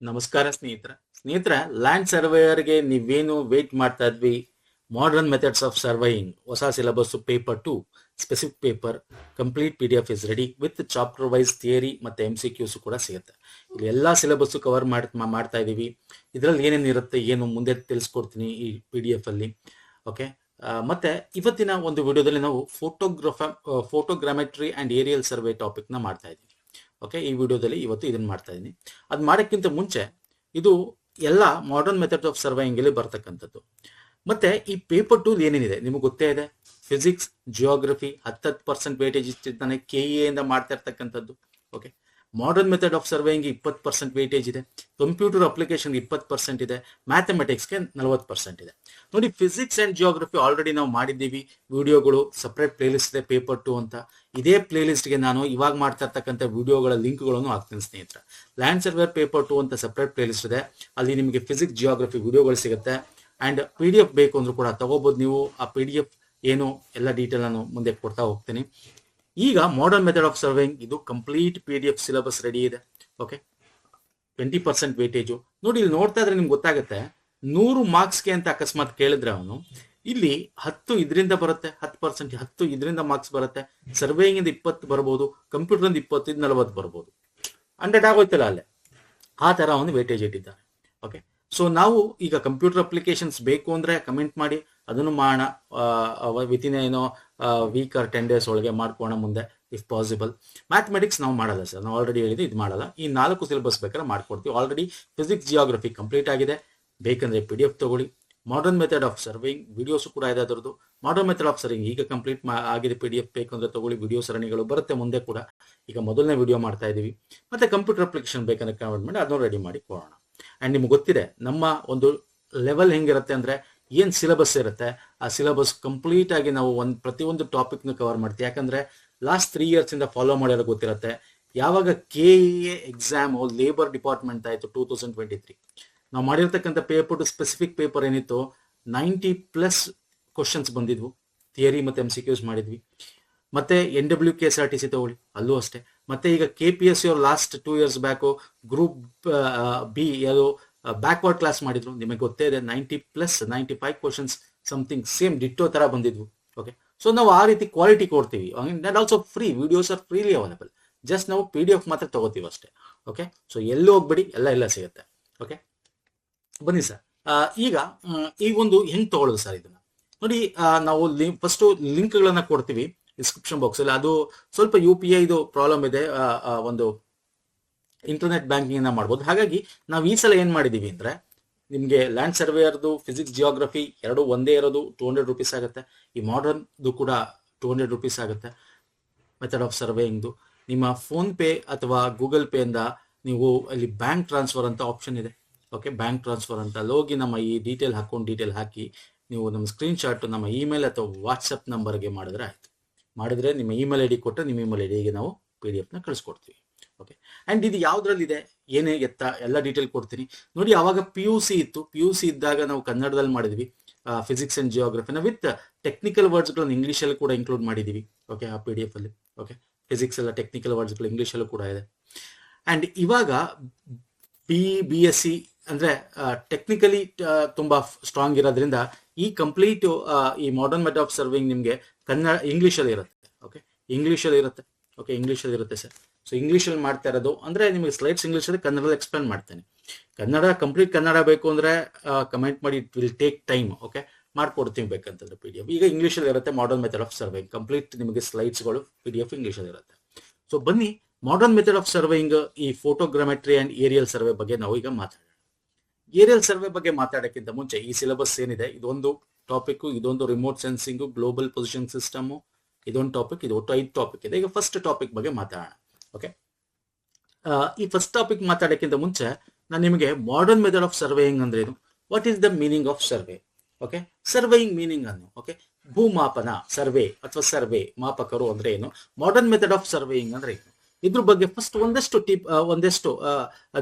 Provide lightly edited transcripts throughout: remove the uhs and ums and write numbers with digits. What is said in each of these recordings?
ನಮಸ್ಕಾರ ಸ್ನೇಹಿತರ ಲ್ಯಾಂಡ್ ಸರ್ವೇಯರ್ಗೆ ನೀವೇನು ವೇಟ್ ಮಾಡ್ತಾ ಇದ್ವಿ. ಮಾಡರ್ನ್ ಮೆಥಡ್ಸ್ ಆಫ್ ಸರ್ವೇಯಿಂಗ್ ಹೊಸ syllabus paper 2 specific paper complete PDF is ready with chapter wise theory ಮತ್ತೆ MCQs ಕೂಡ ಸಿಗುತ್ತೆ. ಇಲ್ಲಿ ಎಲ್ಲಾ ಸಿಲೆಬಸ್ ಕವರ್ ಮಾಡ್ತಾ ಇದೀವಿ. ಇದರಲ್ಲಿ ಏನೇನು ಇರುತ್ತೆ ಏನು ಮುಂದೆ ತಿಳಿಸ್ಕೊಡ್ತೀನಿ ಈ PDF ಅಲ್ಲಿ. ಓಕೆ, ಮತ್ತೆ ಇವತ್ತಿನ ಒಂದು ವಿಡಿಯೋದಲ್ಲಿ ನಾವು ಫೋಟೋಗ್ರಾಮೆಟ್ರಿ ಅಂಡ್ ಏರಿಯಲ್ ಸರ್ವೆ ಟಾಪಿಕ್ ನ ಮಾಡ್ತಾ ಇದ್ದೀವಿ. ಓಕೆ, ಈ ವಿಡಿಯೋದಲ್ಲಿ ಇವತ್ತು ಇದನ್ನ ಮಾಡ್ತಾ ಇದ್ದೀನಿ. ಅದು ಮಾಡೋಕ್ಕಿಂತ ಮುಂಚೆ ಇದು ಎಲ್ಲ ಮಾಡರ್ನ್ ಮೆಥಡ್ ಆಫ್ ಸರ್ವೇಯಿಂಗ್ ಅಲ್ಲಿ ಬರ್ತಕ್ಕಂಥದ್ದು. ಮತ್ತೆ ಈ ಪೇಪರ್ 2 ಏನೇನಿದೆ ನಿಮಗೆ ಗೊತ್ತೇ ಇದೆ. ಫಿಸಿಕ್ಸ್, ಜಿಯೋಗ್ರಫಿ 10% ವೇಟೇಜ್ ಇಷ್ಟಿದ್ದಾನೆ KEA ಇಂದ ಮಾಡ್ತಾ ಇರ್ತಕ್ಕಂಥದ್ದು. Okay, modern method of surveying 20% weightage ಇದೆ, ಕಂಪ್ಯೂಟರ್ ಅಪ್ಲಿಕೇಶನ್ 20% ಇದೆ, ಮ್ಯಾಥಮೆಟಿಕ್ಸ್ಗೆ 40% ಇದೆ. ನೋಡಿ, ಫಿಸಿಕ್ಸ್ ಅಂಡ್ ಜಿಯೋಗ್ರಫಿ ಆಲ್ರೆಡಿ ನಾವು ಮಾಡಿದ್ದೀವಿ ವಿಡಿಯೋಗಳು, ಸಪರೇಟ್ ಪ್ಲೇಲಿಸ್ಟ್ ಇದೆ ಪೇಪರ್ 2 ಅಂತ. ಇದೇ ಪ್ಲೇಲಿಸ್ಟ್ಗೆ ನಾನು ಇವಾಗ ಮಾಡ್ತಾ ಇರ್ತಕ್ಕಂಥ ವಿಡಿಯೋಗಳ ಲಿಂಕ್ಗಳನ್ನು ಹಾಕ್ತೀನಿ ಸ್ನೇಹಿತರೆ. ಲ್ಯಾಂಡ್ ಸರ್ವೇರ್ ಪೇಪರ್ 2 ಅಂತ ಸಪರೇಟ್ ಪ್ಲೇಲಿಸ್ಟ್ ಇದೆ, ಅಲ್ಲಿ ನಿಮಗೆ ಫಿಸಿಕ್ಸ್ ಜಿಯೋಗ್ರಫಿ ವಿಡಿಯೋಗಳು ಸಿಗುತ್ತೆ. ಅಂಡ್ PDF ಬೇಕು ಅಂದ್ರೂ ಕೂಡ ತಗೋಬಹುದು ನೀವು. ಆ PDF ಏನು ಎಲ್ಲ ಡೀಟೇಲ್ ನಾನು ಮುಂದೆ ಕೊಡ್ತಾ ಹೋಗ್ತೀನಿ. ಈಗ ಮಾಡರ್ನ್ ಮೆಥಡ್ ಆಫ್ ಸರ್ವೇಯಿಂಗ್ ಇದು ಕಂಪ್ಲೀಟ್ PDF ಸಿಲೆಬಸ್ ರೆಡಿ ಇದೆ. Okay, 20% weightage. ನೋಡಿ, ಇಲ್ಲಿ ನೋಡ್ತಾ ಇದ್ರೆ ನಿಮ್ಗೆ ಗೊತ್ತಾಗುತ್ತೆ. 100 ಮಾರ್ಕ್ಸ್ಗೆ ಅಂತ ಅಕಸ್ಮಾತ್ ಕೇಳಿದ್ರೆ ಅವನು ಇಲ್ಲಿ 10 ಇದರಿಂದ ಬರುತ್ತೆ, 10% 10 ಇದರಿಂದ ಮಾರ್ಕ್ಸ್ ಬರುತ್ತೆ. ಸರ್ವೇಯಿಂಗ್ ಇಂದ 20 ಬರ್ಬೋದು, ಕಂಪ್ಯೂಟರ್ ಇಂದ 20 40 ಬರ್ಬೋದು. 100 ಆಗೋಯ್ತಲ್ಲ ಅಲ್ಲೇ. ಆ ತರ ಅವನು ವೇಟೇಜ್ ಇಟ್ಟಿದ್ದಾರೆ. ಓಕೆ, ಸೊ ನಾವು ಈಗ ಕಂಪ್ಯೂಟರ್ ಅಪ್ಲಿಕೇಶನ್ಸ್ ಬೇಕು ಅಂದ್ರೆ ಕಮೆಂಟ್ ಮಾಡಿ, ಅದನ್ನು ಮಾಡೋಣ. ವಿತಿನ್ ಏನೋ ವೀಕ್ ಆರ್ 10 ಡೇಸ್ ಒಳಗೆ ಮಾಡ್ಕೋಣ ಮುಂದೆ ಇಫ್ ಪಾಸಿಬಲ್. ಮ್ಯಾಥಮೆಟಿಕ್ಸ್ ನಾವು ಮಾಡಲ್ಲ ಸರ್, ನಾವು ಆಲ್ರೆಡಿ ಹೇಳಿದ್ವಿ ಇದು ಮಾಡಲ್ಲ. ಈ 4 ಸಿಲೆಬಸ್ ಬೇಕಾದ್ರೆ ಮಾಡ್ಕೊಡ್ತೀವಿ. ಆಲ್ರೆಡಿ ಫಿಸಿಕ್ಸ್ ಜಿಯೋಗ್ರಫಿ ಕಂಪ್ಲೀಟ್ ಆಗಿದೆ, ಬೇಕಂದ್ರೆ PDF ತಗೊಳ್ಳಿ. Modern method of surveying videos ಕೂಡ ಇದೆ ಅದರದ್ದು. ಮಾಡರ್ನ್ ಮೆಥಡ್ ಆಫ್ ಸರ್ವೇಯಿಂಗ್ ಈಗ ಕಂಪ್ಲೀಟ್ ಆಗಿದೆ, PDF ಬೇಕಂದ್ರೆ ತಗೊಳ್ಳಿ. ವಿಡಿಯೋ ಸರಣಿಗಳು ಬರುತ್ತೆ ಮುಂದೆ ಕೂಡ. ಈಗ ಮೊದಲನೇ ವಿಡಿಯೋ ಮಾಡ್ತಾ ಇದೀವಿ. ಮತ್ತೆ ಕಂಪ್ಯೂಟರ್ ಅಪ್ಲಿಕೇಶನ್ ಬೇಕಂದ್ರೆ ಕನ್ವರ್ಟ್ ಮಾಡಿ ಅದನ್ನು ರೆಡಿ ಮಾಡಿ ಕೊಡೋಣ. ಅಂಡ್ ನಿಮ್ಗೆ ಗೊತ್ತಿದೆ ನಮ್ಮ ಒಂದು ಲೆವೆಲ್ ಹೆಂಗಿರುತ್ತೆ ಅಂದ್ರೆ, ಏನ್ ಸಿಲೆಬಸ್ ಇರುತ್ತೆ ಆ ಸಿಲೆಬಸ್ ಕಂಪ್ಲೀಟ್ ಆಗಿ ನಾವು ಪ್ರತಿಯೊಂದು ಟಾಪಿಕ್ ನ ಕವರ್ ಮಾಡ್ತೀವಿ. ಯಾಕಂದ್ರೆ ಲಾಸ್ಟ್ 3 years ಇಂದ ಫಾಲೋ ಮಾಡಿರೋ ಗೊತ್ತಿರುತ್ತೆ. ಯಾವಾಗ KEA ಎಕ್ಸಾಮ್ ಲೇಬರ್ ಡಿಪಾರ್ಟ್ಮೆಂಟ್ ಆಯ್ತು 2023, ನಾವು ಮಾಡಿರ್ತಕ್ಕಂಥ ಪೇಪರ್ 2 ಸ್ಪೆಸಿಫಿಕ್ ಪೇಪರ್ ಏನಿತ್ತು 90+ ಕ್ವಶನ್ಸ್ ಬಂದಿದ್ವು. ಥಿಯರಿ ಮತ್ತೆ MCQs ಮಾಡಿದ್ವಿ. ಮತ್ತೆ NWKSRTC ತಗೊಳ್ಳಿ, ಅಲ್ಲೂ ಅಷ್ಟೇ. ಮತ್ತೆ ಈಗ KPSC ಅವ್ರು last 2 years back group B ಯಾವುದು ಬ್ಯಾಕ್ವರ್ಡ್ ಕ್ಲಾಸ್ ಮಾಡಿದ್ರು. ನಿಮಗೆ ಗೊತ್ತೇ ಇದೆ 90+ 95 ಕ್ವಶನ್ಸ್ ಸಮಥಿಂಗ್ ಸೇಮ್ ಡಿಟ್ಟೋ ತರ ಬಂದಿದ್ವು. ಓಕೆ, ಸೊ ನಾವು ಆ ರೀತಿ ಕ್ವಾಲಿಟಿ ಕೊಡ್ತೀವಿ. And also free videos are freely available. Just ನಾವು PDF ಮಾತ್ರ ತಗೋತೀವಿ ಅಷ್ಟೇ. ಓಕೆ, ಸೊ ಎಲ್ಲೂ ಹೋಗ್ಬೇಡಿ, ಎಲ್ಲ ಸಿಗುತ್ತೆ. ಓಕೆ, ಬನ್ನಿ ಸರ್. ಈಗ ಈ ಒಂದು ಹೆಂಗ್ ತಗೊಳ್ಳೋದು ಸರ್ ಇದನ್ನ ನೋಡಿ. ನಾವು ಫಸ್ಟ್ ಲಿಂಕ್ಗಳನ್ನ ಕೊಡ್ತೀವಿ ಡಿಸ್ಕ್ರಿಪ್ಷನ್ ಬಾಕ್ಸ್ ಅಲ್ಲಿ. ಅದು ಸ್ವಲ್ಪ UPI ಇದು ಪ್ರಾಬ್ಲಮ್ ಇದೆ, ಒಂದು ಇಂಟರ್ನೆಟ್ ಬ್ಯಾಂಕಿಂಗ್ ಮಾಡ್ಬೋದು. ಹಾಗಾಗಿ ನಾವು ಈ ಸಲ ಏನ್ ಮಾಡಿದೀವಿ ಅಂದ್ರೆ, ನಿಮ್ಗೆ ಲ್ಯಾಂಡ್ ಸರ್ವೇಯರ್ದು ಫಿಸಿಕ್ಸ್ ಜಿಯೋಗ್ರಫಿ ಎರಡು ಒಂದೇ ಇರೋದು 200 ರೂಪೀಸ್ ಆಗುತ್ತೆ. ಈ ಮಾಡರ್ನ್ದು ಕೂಡ 200 ರೂಪೀಸ್ ಆಗುತ್ತೆ. ಮೆಥಡ್ ಆಫ್ ಸರ್ವೇಯಿಂಗ್ದು ನಿಮ್ಮ ಫೋನ್ ಪೇ ಅಥವಾ ಗೂಗಲ್ ಪೇ ಇಂದ ನೀವು ಅಲ್ಲಿ ಬ್ಯಾಂಕ್ ಟ್ರಾನ್ಸ್ಫರ್ ಅಂತ ಆಪ್ಷನ್ ಇದೆ. ಓಕೆ, ಬ್ಯಾಂಕ್ ಟ್ರಾನ್ಸ್ಫರ್ ಅಂತ ಹೋಗಿ ನಮ್ಮ ಈ ಅಕೌಂಟ್ ಡೀಟೇಲ್ ಹಾಕಿ ನೀವು ನಮ್ಮ ಸ್ಕ್ರೀನ್ ಶಾಟ್ ನಮ್ಮ ಇಮೇಲ್ ಅಥವಾ ವಾಟ್ಸಪ್ ನಂಬರ್ಗೆ ಮಾಡಿದ್ರೆ ನಿಮ್ಮ ಇಮೇಲ್ ID ಕೊಟ್ಟರೆ ನಿಮ್ಮ ಇಮೇಲ್ ಐಡಿಗೆ ನಾವು PDF ನ ಕಳಿಸ್ಕೊಡ್ತೀವಿ. ಓಕೆ, ಅಂಡ್ ಇದು ಯಾವ್ದ್ರಲ್ಲಿದೆ ಏನೇ ಎಲ್ಲ ಡೀಟೇಲ್ ಕೊಡ್ತೀನಿ ನೋಡಿ. ಅವಾಗ PUC ಇತ್ತು. PUC ಇದ್ದಾಗ ನಾವು ಕನ್ನಡದಲ್ಲಿ ಮಾಡಿದ್ವಿ ಫಿಸಿಕ್ಸ್ ಅಂಡ್ ಜಿಯೋಗ್ರಫಿನ ವಿತ್ ಟೆಕ್ನಿಕಲ್ ವರ್ಡ್ಸ್ಗಳನ್ನು ಇಂಗ್ಲೀಷಲ್ಲಿ ಕೂಡ ಇನ್ಕ್ಲೂಡ್ ಮಾಡಿದೀವಿ. ಓಕೆ, ಆ PDF ಅಲ್ಲಿ. ಓಕೆ, ಫಿಸಿಕ್ಸ್ ಎಲ್ಲ ಟೆಕ್ನಿಕಲ್ ವರ್ಡ್ಸ್ಗಳು ಇಂಗ್ಲೀಷಲ್ಲೂ ಕೂಡ ಇದೆ. ಅಂಡ್ ಇವಾಗ BSc ಅಂದ್ರೆ ಟೆಕ್ನಿಕಲಿ ತುಂಬಾ ಸ್ಟ್ರಾಂಗ್ ಇರೋದ್ರಿಂದ ಈ ಕಂಪ್ಲೀಟ್ ಈ ಮಾಡರ್ನ್ ಮೆಥಡ್ ಆಫ್ ಸರ್ವೇಯಿಂಗ್ ನಿಮ್ಗೆ ಇಂಗ್ಲೀಷಲ್ಲಿ ಇರುತ್ತೆ. ಓಕೆ, ಇಂಗ್ಲೀಷಲ್ಲಿ ಇರುತ್ತೆ. ಓಕೆ, ಇಂಗ್ಲೀಷಲ್ಲಿ ಇರುತ್ತೆ ಸರ್. ಸೊ ಇಂಗ್ಲೀಷಲ್ಲಿ ಮಾಡ್ತಾ ಇರೋದು ಅಂದ್ರೆ ನಿಮಗೆ ಸ್ಲೈಡ್ಸ್ ಇಂಗ್ಲೀಷಲ್ಲಿ ಕನ್ನಡದಲ್ಲಿ ಎಕ್ಸ್ಪ್ಲೇನ್ ಮಾಡ್ತೇನೆ. ಕಂಪ್ಲೀಟ್ ಕನ್ನಡ ಬೇಕು ಅಂದ್ರೆ ಕಮೆಂಟ್ ಮಾಡಿ, it will take time. Okay, ಮಾಡ್ಕೊಡ್ತೀವಿ ಬೇಕಂತಂದ್ರೆ PDF. ಈಗ ಇಂಗ್ಲೀಷಲ್ಲಿ ಇರುತ್ತೆ modern method of surveying complete. ನಿಮಗೆ ಸ್ಲೈಡ್ಸ್ಗಳು PDF ಇಂಗ್ಲೀಷಲ್ಲಿ ಇರುತ್ತೆ. ಸೊ ಬನ್ನಿ, ಮಾಡರ್ನ್ ಮೆಥಡ್ ಆಫ್ ಸರ್ವೇಯಿಂಗ್ ಈ ಫೋಟೋಗ್ರಾಮೆಟ್ರಿ ಅಂಡ್ ಏರಿಯಲ್ ಸರ್ವೆ ಬಗ್ಗೆ ನಾವು ಈಗ ಮಾತಾಡೋಣ. ಏರಿಯಲ್ ಸರ್ವೆ ಬಗ್ಗೆ ಮಾತಾಡೋಕ್ಕಿಂತ ಮುಂಚೆ ಈ ಸಿಲೆಬಸ್ ಏನಿದೆ ಇದೊಂದು ಟಾಪಿಕ್, ಇದೊಂದು remote sensing, global position system, ಇದೊಂದು ಟಾಪಿಕ್, ಇದು ಒಟ್ಟು 5 ಟಾಪಿಕ್ ಇದೆ. ಈಗ ಫಸ್ಟ್ ಟಾಪಿಕ್ ಬಗ್ಗೆ ಮಾತಾಡೋಣ. ಓಕೆ, ಈ ಫಸ್ಟ್ ಟಾಪಿಕ್ ಮಾತಾಡೋಕ್ಕಿಂತ ಮುಂಚೆ ನಾನು ನಿಮಗೆ ಮಾಡರ್ನ್ ಮೆಥಡ್ ಆಫ್ ಸರ್ವೇಯಿಂಗ್ ಅಂದ್ರೆ ಏನು, what is the meaning of survey. Okay, surveying meaning ಅನ್ನು. ಓಕೆ, ಭೂಮಾಪನ ಸರ್ವೆ ಅಥವಾ ಸರ್ವೆ ಮಾಪಕರು ಅಂದ್ರೆ ಏನು, ಮಾಡರ್ನ್ ಮೆಥಡ್ ಆಫ್ ಸರ್ವೇಯಿಂಗ್ ಅಂದ್ರೆ ಏನು, ಇದ್ರ ಬಗ್ಗೆ ಫಸ್ಟ್ ಒಂದಷ್ಟು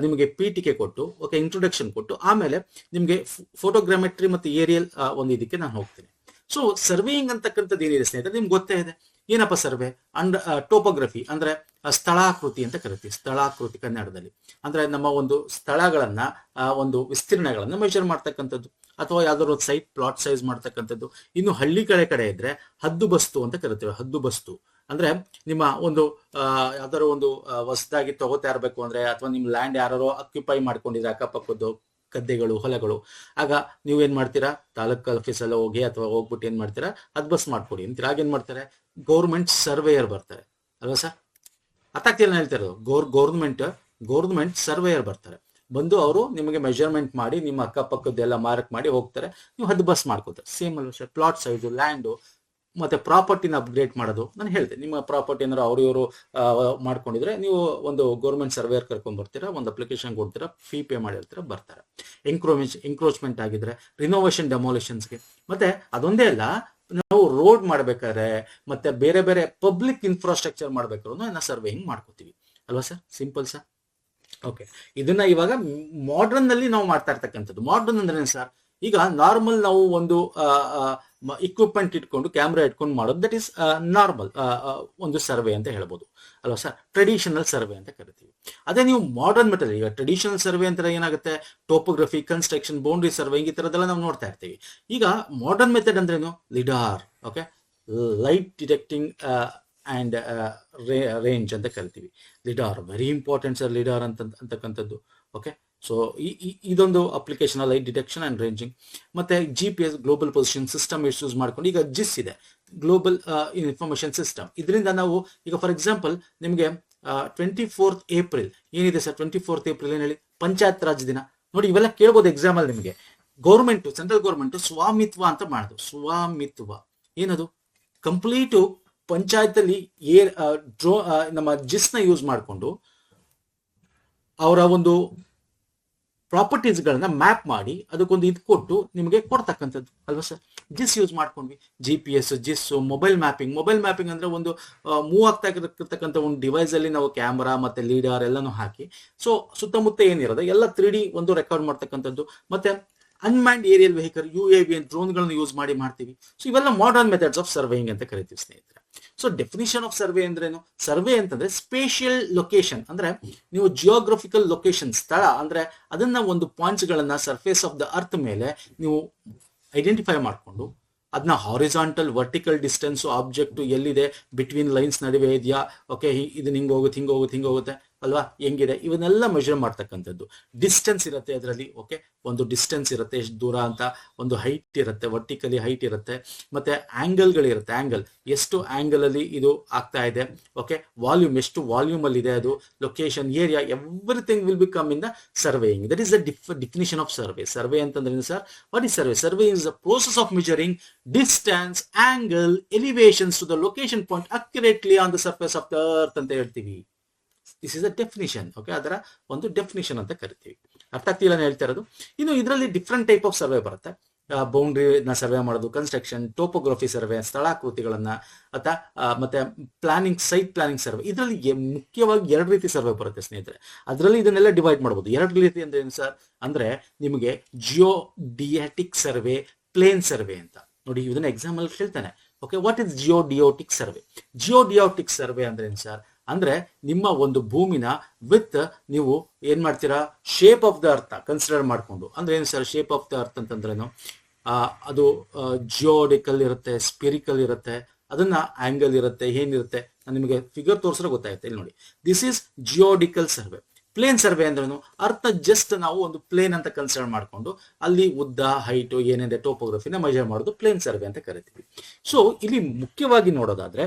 ನಿಮಗೆ ಪೀಠಿಕೆ ಕೊಟ್ಟು, ಓಕೆ, ಇಂಟ್ರೊಡಕ್ಷನ್ ಕೊಟ್ಟು ಆಮೇಲೆ ನಿಮಗೆ ಫೋಟೋಗ್ರಾಮೆಟ್ರಿ ಮತ್ತು ಏರಿಯಲ್ ಒಂದು ಇದಕ್ಕೆ ನಾನು ಹೋಗ್ತೀನಿ. ಸೊ ಸರ್ವೇಯಿಂಗ್ ಅಂತಕ್ಕಂಥದ್ದು ಏನಿದೆ ಸ್ನೇಹಿತರೆ ನಿಮ್ಗೆ ಗೊತ್ತೇ ಇದೆ. ಏನಪ್ಪ ಸರ್ವೆ ಅಂಡ್ ಟೋಪೋಗ್ರಫಿ ಅಂದ್ರೆ ಸ್ಥಳಾಕೃತಿ ಅಂತ ಕರಿತೀವಿ. ಸ್ಥಳಾಕೃತಿ ಕನ್ನಡದಲ್ಲಿ ಅಂದ್ರೆ ನಮ್ಮ ಒಂದು ಸ್ಥಳಗಳನ್ನ ಒಂದು ವಿಸ್ತೀರ್ಣಗಳನ್ನ ಮೆಜರ್ ಮಾಡ್ತಕ್ಕಂಥದ್ದು, ಅಥವಾ ಯಾವ್ದಾದ್ರು ಒಂದು ಸೈಟ್ ಪ್ಲಾಟ್ ಸೈಜ್ ಮಾಡ್ತಕ್ಕಂಥದ್ದು. ಇನ್ನು ಹಳ್ಳಿ ಕಡೆ ಇದ್ರೆ ಹದ್ದು ಬಸ್ತು ಅಂತ ಕರಿತೇವೆ. ಹದ್ದು ಬಸ್ತು ಅಂದ್ರೆ ನಿಮ್ಮ ಒಂದು ಯಾವ್ದಾದ್ರು ಒಂದು ಹೊಸದಾಗಿ ತಗೋತಾ ಇರಬೇಕು ಅಂದ್ರೆ, ಅಥವಾ ನಿಮ್ ಲ್ಯಾಂಡ್ ಯಾರು ಅಕ್ಯುಪೈ ಮಾಡ್ಕೊಂಡಿದ್ರೆ ಅಕ್ಕಪಕ್ಕದ್ದು ಗದ್ದೆಗಳು ಹೊಲಗಳು, ಆಗ ನೀವು ಏನ್ ಮಾಡ್ತೀರಾ, ತಾಲೂಕ್ ಆಫೀಸಲ್ಲಿ ಹೋಗಿ ಅಥವಾ ಹೋಗ್ಬಿಟ್ಟು ಏನ್ ಮಾಡ್ತೀರಾ, ಅದ್ ಬಸ್ ಮಾಡ್ಕೊಡಿ ಅಂತೀರಾ. ಆಗ ಏನ್ ಮಾಡ್ತಾರೆ, ಗೌರ್ಮೆಂಟ್ ಸರ್ವೇಯರ್ ಬರ್ತಾರೆ ಅಲ್ವಾ ಸರ್? ಅರ್ಥಾಗ್ತಿಲ್ಲ ಹೇಳ್ತಾ ಇರೋದು. ಗೌರ್ಮೆಂಟ್ ಸರ್ವೇಯರ್ ಬರ್ತಾರೆ, ಬಂದು ಅವರು ನಿಮಗೆ ಮೆಜರ್ಮೆಂಟ್ ಮಾಡಿ ನಿಮ್ಮ ಅಕ್ಕಪಕ್ಕದ್ದೆಲ್ಲ ಮಾರ್ಕ್ ಮಾಡಿ ಹೋಗ್ತಾರೆ. ನೀವು ಹದ್ದು ಬಸ್ ಮಾಡ್ಕೋತಾರೆ. ಸೇಮ್ ಅಲ್ವಾ ಸರ್? ಪ್ಲಾಟ್ ಸೈಜು, ಲ್ಯಾಂಡು, ಮತ್ತೆ ಪ್ರಾಪರ್ಟಿನ ಅಪ್ಗ್ರೇಡ್ ಮಾಡೋದು. ನಾನು ಹೇಳಿದೆ, ನಿಮ್ಮ ಪ್ರಾಪರ್ಟಿ ಏನಾದ್ರು ಅವರು ಇವರು ಮಾಡ್ಕೊಂಡಿದ್ರೆ ನೀವು ಒಂದು ಗೌರ್ಮೆಂಟ್ ಸರ್ವೇಯರ್ ಕರ್ಕೊಂಡ್ ಬರ್ತೀರಾ, ಒಂದು ಅಪ್ಲಿಕೇಶನ್ ಕೊಡ್ತೀರಾ, ಫೀ ಪೇ ಮಾಡಿರ್ತೀರಾ, ಬರ್ತಾರೆ. ಎಂಕ್ರೋಚ್ಮೆಂಟ್ ಆಗಿದ್ರೆ ರಿನೋವೇಷನ್ ಡೆಮಾಲಿಷನ್ಸ್ಗೆ. ಮತ್ತೆ ಅದೊಂದೇ ಅಲ್ಲ, ನಾವು ರೋಡ್ ಮಾಡ್ಬೇಕಾದ್ರೆ ಮತ್ತೆ ಬೇರೆ ಬೇರೆ ಪಬ್ಲಿಕ್ ಇನ್ಫ್ರಾಸ್ಟ್ರಕ್ಚರ್ ಮಾಡ್ಬೇಕಾದ್ರೂ ನಾವು ಸರ್ವೇಯಿಂಗ್ ಮಾಡ್ಕೋತೀವಿ ಅಲ್ವಾ ಸರ್? Simple sir. ಓಕೆ, ಇದನ್ನ ಇವಾಗ ಮಾಡರ್ನ್ ನಲ್ಲಿ ನಾವು ಮಾಡ್ತಾ ಇರ್ತಕ್ಕಂಥದ್ದು. ಮಾಡರ್ನ್ ಅಂದ್ರೆ ಸರ್, ಈಗ ನಾರ್ಮಲ್ ನಾವು ಒಂದು ಇಕ್ವಿಪ್ಮೆಂಟ್ ಇಟ್ಕೊಂಡು ಕ್ಯಾಮ್ರಾ ಇಟ್ಕೊಂಡು ಮಾಡೋದು, ದಟ್ ಈಸ್ ನಾರ್ಮಲ್ ಒಂದು ಸರ್ವೆ ಅಂತ ಹೇಳ್ಬೋದು ಅಲ್ವಾ ಸರ್? ಟ್ರೆಡಿಷನಲ್ ಸರ್ವೆ ಅಂತ ಕರಿತೀವಿ. ಅದೇ ನೀವು ಮಾಡರ್ನ್ ಮೆಥಡ್, ಈಗ ಟ್ರೆಡಿಷನಲ್ ಸರ್ವೆ ಅಂತ ಏನಾಗುತ್ತೆ, ಟೋಪೋಗ್ರಫಿ, ಕನ್ಸ್ಟ್ರಕ್ಷನ್, ಬೌಂಡ್ರಿ ಸರ್ವೆ, ಈ ತರದೆಲ್ಲ ನಾವು ನೋಡ್ತಾ ಇರ್ತೀವಿ. ಈಗ ಮಾಡರ್ನ್ ಮೆಥಡ್ ಅಂದ್ರೇನು, lidar, okay, light detecting and range ಅಂತ ಕರಿತೀವಿ. Lidar very important sir, lidar ಅಂತಕ್ಕಂಥದ್ದು. ಓಕೆ, ಸೊ ಇದೊಂದು application, light detection and ranging. ಮತ್ತೆ GPS, global position system use ಮಾಡ್ಕೊಂಡು, ಈಗ ಜಿಸ್ ಇದೆ, ಗ್ಲೋಬಲ್ ಇನ್ಫಾರ್ಮೇಶನ್ ಸಿಸ್ಟಮ್. ಇದರಿಂದ ನಾವು ಈಗ ಫಾರ್ ಎಕ್ಸಾಂಪಲ್ ನಿಮಗೆ 24th ಏಪ್ರಿಲ್ ಏನಿದೆ ಸರ್, 24th ಏಪ್ರಿಲ್ ಏನ್ ಹೇಳಿ, ಪಂಚಾಯತ್ ರಾಜ್ ದಿನ. ನೋಡಿ, ಇವೆಲ್ಲ ಕೇಳ್ಬೋದು ಎಕ್ಸಾಮ್ ಅಲ್ಲಿ ನಿಮಗೆ. ಗೌರ್ಮೆಂಟ್, ಸೆಂಟ್ರಲ್ ಗೌರ್ಮೆಂಟ್ ಸ್ವಾಮಿತ್ವ ಅಂತ ಮಾಡುದು. ಸ್ವಾಮಿತ್ವ ಏನದು? ಕಂಪ್ಲೀಟು ಪಂಚಾಯತ್ ಅಲ್ಲಿ ನಮ್ಮ ಜಿಸ್ ನ ಯೂಸ್ ಮಾಡಿಕೊಂಡು ಅವರ ಒಂದು ಪ್ರಾಪರ್ಟೀಸ್ ಗಳನ್ನ ಮ್ಯಾಪ್ ಮಾಡಿ ಅದಕ್ಕೊಂದು ಇದು ಕೊಟ್ಟು ನಿಮಗೆ ಕೊಡ್ತಕ್ಕಂಥದ್ದು ಅಲ್ವಾ ಸರ್? ಜಿಸ್ ಯೂಸ್ ಮಾಡ್ಕೊಂಡ್ವಿ. GPS, ಜಿಸ್, ಮೊಬೈಲ್ ಮ್ಯಾಪಿಂಗ್ ಅಂದ್ರೆ ಒಂದು ಮೂವ್ ಆಗ್ತಾ ಇರತಕ್ಕಂಥ ಒಂದು ಡಿವೈಸ್ ಅಲ್ಲಿ ನಾವು ಕ್ಯಾಮರಾ ಮತ್ತೆ ಲೀಡರ್ ಎಲ್ಲಾನು ಹಾಕಿ, ಸೊ ಸುತ್ತಮುತ್ತ ಏನಿರೋದು ಎಲ್ಲ 3D ಒಂದು ರೆಕಾರ್ಡ್ ಮಾಡ್ತಕ್ಕಂಥದ್ದು. ಮತ್ತೆ ಅನ್ಮ್ಯಾನ್ಡ್ ಏರಿಯಲ್ ವೆಹಿಕಲ್, UAV ಡ್ರೋನ್ಗಳನ್ನು ಯೂಸ್ ಮಾಡ್ತೀವಿ. ಸೊ ಇವೆಲ್ಲ ಮಾಡರ್ನ್ ಮೆಥಡ್ಸ್ ಆಫ್ ಸರ್ವೇಯಿಂಗ್ ಅಂತ ಕರಿತೀವಿ ಸ್ನೇಹಿತರೆ. ಸೊ ಡೆಫಿನಿಷನ್ ಆಫ್ ಸರ್ವೆ ಅಂದ್ರೇನು? ಸರ್ವೆ ಅಂತಂದ್ರೆ ಸ್ಪೇಷಿಯಲ್ ಲೊಕೇಶನ್, ಅಂದ್ರೆ ನೀವು ಜಿಯೋಗ್ರಫಿಕಲ್ ಲೊಕೇಶನ್, ಸ್ಥಳ ಅಂದ್ರೆ ಅದನ್ನ ಒಂದು ಪಾಯಿಂಟ್ಸ್ ಗಳನ್ನ ಸರ್ಫೇಸ್ ಆಫ್ ದ ಅರ್ತ್ ಮೇಲೆ ನೀವು ಐಡೆಂಟಿಫೈ ಮಾಡಿಕೊಂಡು ಅದನ್ನ ಹಾರಿಜಾಂಟಲ್, ವರ್ಟಿಕಲ್ ಡಿಸ್ಟೆನ್ಸ್, ಆಬ್ಜೆಕ್ಟ್ ಎಲ್ಲಿದೆ, ಬಿಟ್ವೀನ್ ಲೈನ್ಸ್ ನಡುವೆ ಇದೆಯಾ, ಓಕೆ, ಇದನ್ನ ಹಿಂಗೋಗುತ್ತೆ ಅಲ್ವಾ, ಹೆಂಗಿದೆ, ಇವನ್ನೆಲ್ಲ ಮೆಜರ್ ಮಾಡ್ತಕ್ಕಂಥದ್ದು. ಡಿಸ್ಟೆನ್ಸ್ ಇರುತ್ತೆ ಅದರಲ್ಲಿ, ಓಕೆ, ಒಂದು ಡಿಸ್ಟೆನ್ಸ್ ಇರುತ್ತೆ, ಎಷ್ಟು ದೂರ ಅಂತ, ಒಂದು ಹೈಟ್ ಇರುತ್ತೆ, ವರ್ಟಿಕಲಿ ಹೈಟ್ ಇರುತ್ತೆ, ಮತ್ತೆ ಆಂಗಲ್ಗಳಿರುತ್ತೆ, ಆಂಗಲ್ ಎಷ್ಟು ಆಂಗಲ್ ಅಲ್ಲಿ ಇದು ಆಗ್ತಾ ಇದೆ, ಓಕೆ, ವಾಲ್ಯೂಮ್ ಎಷ್ಟು ವಾಲ್ಯೂಮ್ ಅಲ್ಲಿ ಇದೆ, ಅದು location, area, everything will become in the surveying. That is the definition of survey. Survey ಅಂತಂದ್ರೆ sir, what is survey? Survey is the process of measuring distance, angle, elevations to the location point accurately on the surface of the earth ಅಂತ ಹೇಳ್ತೀವಿ. This is a definition. Okay, ಅದರ ಒಂದು definition ಅಂತ ಕರಿತೀವಿ. ಅರ್ಥ ಆಗ್ತಿಲ್ಲ ಹೇಳ್ತಾ ಇರೋದು. ಇನ್ನು ಇದರಲ್ಲಿ ಡಿಫ್ರೆಂಟ್ ಟೈಪ್ ಆಫ್ ಸರ್ವೆ ಬರುತ್ತೆ. ಬೌಂಡ್ರಿನ ಸರ್ವೆ ಮಾಡೋದು, ಕನ್ಸ್ಟ್ರಕ್ಷನ್, ಟೋಪೋಗ್ರಫಿ ಸರ್ವೆ, ಸ್ಥಳಾಕೃತಿಗಳನ್ನ, ಮತ್ತೆ ಸೈಟ್ ಪ್ಲಾನಿಂಗ್ ಸರ್ವೆ. ಇದರಲ್ಲಿ ಮುಖ್ಯವಾಗಿ 2 ರೀತಿ ಸರ್ವೆ ಬರುತ್ತೆ ಸ್ನೇಹಿತರೆ. ಅದರಲ್ಲಿ ಇದನ್ನೆಲ್ಲ ಡಿವೈಡ್ ಮಾಡಬಹುದು. 2 ರೀತಿ ಅಂದ್ರೆ ಏನು ಸರ್ ಅಂದ್ರೆ, ನಿಮಗೆ ಜಿಯೋಡಿಯಾಟಿಕ್ ಸರ್ವೆ, ಪ್ಲೇನ್ ಸರ್ವೆ ಅಂತ. ನೋಡಿ, ಇದನ್ನ ಎಕ್ಸಾಮ್ ಅಲ್ಲಿ ಕೇಳ್ತಾನೆ. Okay, what is geodetic survey? Geodetic survey ಅಂದ್ರೆ ಏನು ಸರ್ ಅಂದ್ರೆ, ನಿಮ್ಮ ಒಂದು ಭೂಮಿನ ವಿತ್ ನೀವು ಏನ್ ಮಾಡ್ತೀರಾ, shape of the earth consider ಮಾಡ್ಕೊಂಡು. ಅಂದ್ರೆ ಏನು sir shape of the earth ಅಂತಂದ್ರೇನು? ಅದು ಜಿಯೋಡಿಕಲ್ ಇರುತ್ತೆ, ಸ್ಪಿರಿಕಲ್ ಇರುತ್ತೆ, ಅದನ್ನ ಆಂಗಲ್ ಇರುತ್ತೆ, ಏನಿರುತ್ತೆ, ನಾನು ನಿಮಗೆ ಫಿಗರ್ ತೋರಿಸ್ರೆ ಗೊತ್ತಾಗುತ್ತೆ. ಇಲ್ಲಿ ನೋಡಿ, this is geodetical survey. Plane survey ಅಂದ್ರೇನು? ಅರ್ಥ ಜಸ್ಟ್ ನಾವು ಒಂದು ಪ್ಲೇನ್ ಅಂತ ಕನ್ಸಿಡರ್ ಮಾಡ್ಕೊಂಡು ಅಲ್ಲಿ ಉದ್ದ, ಹೈಟ್, ಏನಿದೆ, ಟೋಪೋಗ್ರಫಿನ ಮೆಜರ್ ಮಾಡೋದು ಪ್ಲೇನ್ ಸರ್ವೆ ಅಂತ ಕರಿತೀವಿ. ಸೊ ಇಲ್ಲಿ ಮುಖ್ಯವಾಗಿ ನೋಡೋದಾದ್ರೆ,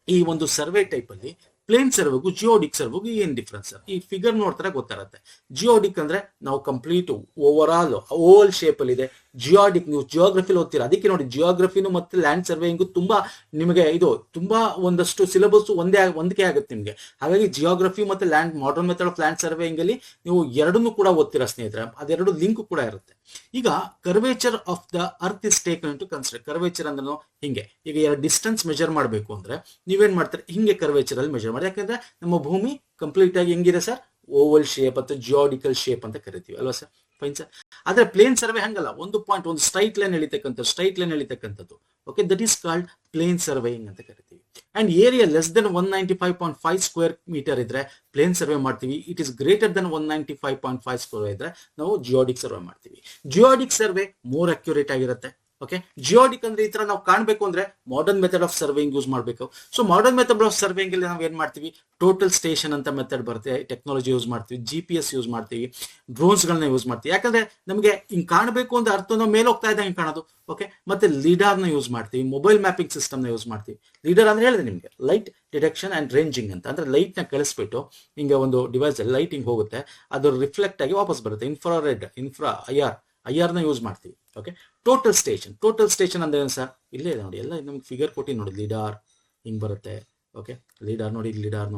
ಈ ಒಂದು ಸರ್ವೆ ಟೈಪ್ ಅಲ್ಲಿ ಪ್ಲೇನ್ ಸರ್ವೆಗೂ ಜಿಯೋಡಿಕ್ ಸರ್ವೆಗೂ ಏನ್ ಡಿಫ್ರೆನ್ಸ್? ಈ ಫಿಗರ್ ನೋಡ್ತಾರೆ ಗೊತ್ತಾಗುತ್ತೆ. ಜಿಯೋಡಿಕ್ ಅಂದ್ರೆ ನಾವು ಕಂಪ್ಲೀಟ್ ಓವಲ್ ಶೇಪ್ ಅಲ್ಲಿ ಇದೆ. ಜಿಯೋಡಿಕ್ ನೀವು ಜಿಯೋಗ್ರಫಿಲಿ ಓದ್ತೀರಾ, ಅದಕ್ಕೆ ನೋಡಿ ಜಿಯೋಗ್ರಫಿನು ಮತ್ತೆ ಲ್ಯಾಂಡ್ ಸರ್ವೇಯಿಂಗು ತುಂಬಾ ನಿಮಗೆ ಇದು ತುಂಬಾ ಒಂದಷ್ಟು ಸಿಲೆಬಸ್ ಹೊಂದಿಕೆ ಆಗುತ್ತೆ ನಿಮಗೆ. ಹಾಗಾಗಿ ಜಿಯೋಗ್ರಫಿ ಮತ್ತೆ land, modern method of land surveying ಅಲ್ಲಿ ನೀವು ಎರಡನ್ನೂ ಕೂಡ ಓದ್ತೀರಾ ಸ್ನೇಹಿತರೆ. ಅದೆರಡು ಲಿಂಕ್ ಕೂಡ ಇರುತ್ತೆ. ಈಗ curvature of the earth is taken to consider. Curvature ಅಂದ್ರೆ ಹಿಂಗೆ, ಈಗ ಡಿಸ್ಟೆನ್ಸ್ ಮೆಜರ್ ಮಾಡಬೇಕು ಅಂದ್ರೆ ನೀವೇನ್ ಮಾಡ್ತಾರೆ, ಹಿಂಗೆ ಕರ್ವೇಚರ್ ಅಲ್ಲಿ ಮೆಜರ್ ಮಾಡಿ. ಯಾಕಂದ್ರೆ ನಮ್ಮ ಭೂಮಿ ಕಂಪ್ಲೀಟ್ ಆಗಿ ಹೆಂಗಿದೆ ಸರ್, ಓವಲ್ ಶೇಪ್ ಅಥವಾ ಜಿಯೋಡಿಕಲ್ ಶೇಪ್ ಅಂತ ಕರಿತೀವಿ ಅಲ್ವಾ ಸರ್? Fine sir. ಆದ್ರೆ ಪ್ಲೇನ್ ಸರ್ವೆ ಹಂಗಲ್ಲ, ಒಂದು ಪಾಯಿಂಟ್, ಒಂದು ಸ್ಟ್ರೈಟ್ ಲೈನ್ ಎಳಿತಕ್ಕಂಥದ್ದು. Okay, that is called plane surveying ಅಂತ ಕರಿತೀವಿ. And area less than 195.5 square metre ಇದ್ರೆ ಪ್ಲೇನ್ ಸರ್ವೆ ಮಾಡ್ತೀವಿ. It is greater than 195.5 square ಇದ್ರೆ ನಾವು ಜಿಯೋಡಿಕ್ ಸರ್ವೆ ಮಾಡ್ತೀವಿ. ಜಿಯೋಡಿಕ್ ಸರ್ವೆ ಮೋರ್ ಅಕ್ಯುರೇಟ್ ಆಗಿರುತ್ತೆ. ಓಕೆ, ಜಿಯೋಡಿಕ್ ಅಂದ್ರೆ ಈ ತರ ನಾವು ಕಾಣಬೇಕು ಅಂದ್ರೆ modern method of surveying use ಮಾಡಬೇಕು. So modern method of surveying ಅಲ್ಲಿ ನಾವು ಏನ್ ಮಾಡ್ತೀವಿ, ಟೋಟಲ್ ಸ್ಟೇಷನ್ ಅಂತ ಮೆಥಡ್ ಬರುತ್ತೆ, ಟೆಕ್ನಾಲಜಿ ಯೂಸ್ ಮಾಡ್ತೀವಿ, GPS ಯೂಸ್ ಮಾಡ್ತೀವಿ, ಡ್ರೋನ್ಸ್ ಗಳನ್ನ ಯೂಸ್ ಮಾಡ್ತೀವಿ. ಯಾಕಂದ್ರೆ ನಮಗೆ ಹಿಂಗ್ ಕಾಣಬೇಕು ಅಂತ ಅರ್ಥ ನಾವು ಮೇಲೆ ಹೋಗ್ತಾ ಇದ್ದಂಗೆ ಕಾಣೋದು. ಓಕೆ, ಮತ್ತೆ ಲೀಡರ್ ನ ಯೂಸ್ ಮಾಡ್ತೀವಿ, ಮೊಬೈಲ್ ಮ್ಯಾಪಿಂಗ್ ಸಿಸ್ಟಮ್ ನ ಯೂಸ್ ಮಾಡ್ತೀವಿ. ಲೀಡರ್ ಅಂದ್ರೆ ಹೇಳಿದೆ ನಿಮಗೆ ಲೈಟ್ ಡಿಟೆಕ್ಷನ್ ಅಂಡ್ ರೇಂಜಿಂಗ್ ಅಂತ. ಅಂದ್ರೆ ಲೈಟ್ ನ ಕಳಿಸ್ಬಿಟ್ಟು ಹಿಂಗೆ ಒಂದು ಡಿವೈಸ್ ಅಲ್ಲಿ ಲೈಟ್ ಹಿಂಗ್ ಹೋಗುತ್ತೆ, ಅದು ರಿಫ್ಲೆಕ್ಟ್ ಆಗಿ ವಾಪಸ್ ಬರುತ್ತೆ. ಇನ್ಫ್ರಾರೆಡ್, IR ನ ಯೂಸ್ ಮಾಡ್ತೀವಿ. ಓಕೆ, ಟೋಟಲ್ ಸ್ಟೇಷನ್ ಅಂದ್ರೆ ಏನು ಸರ್, ಇಲ್ಲೇ ಇದೆ ನೋಡಿ, ಎಲ್ಲ ನಮ್ಗೆ ಫಿಗರ್ ಕೊಟ್ಟಿ ನೋಡಿ, ಲೀಡಾರ್ ಹಿಂಗ್ ಬರುತ್ತೆ. ಓಕೆ, ಲೀಡಾರ್ ನೋಡಿ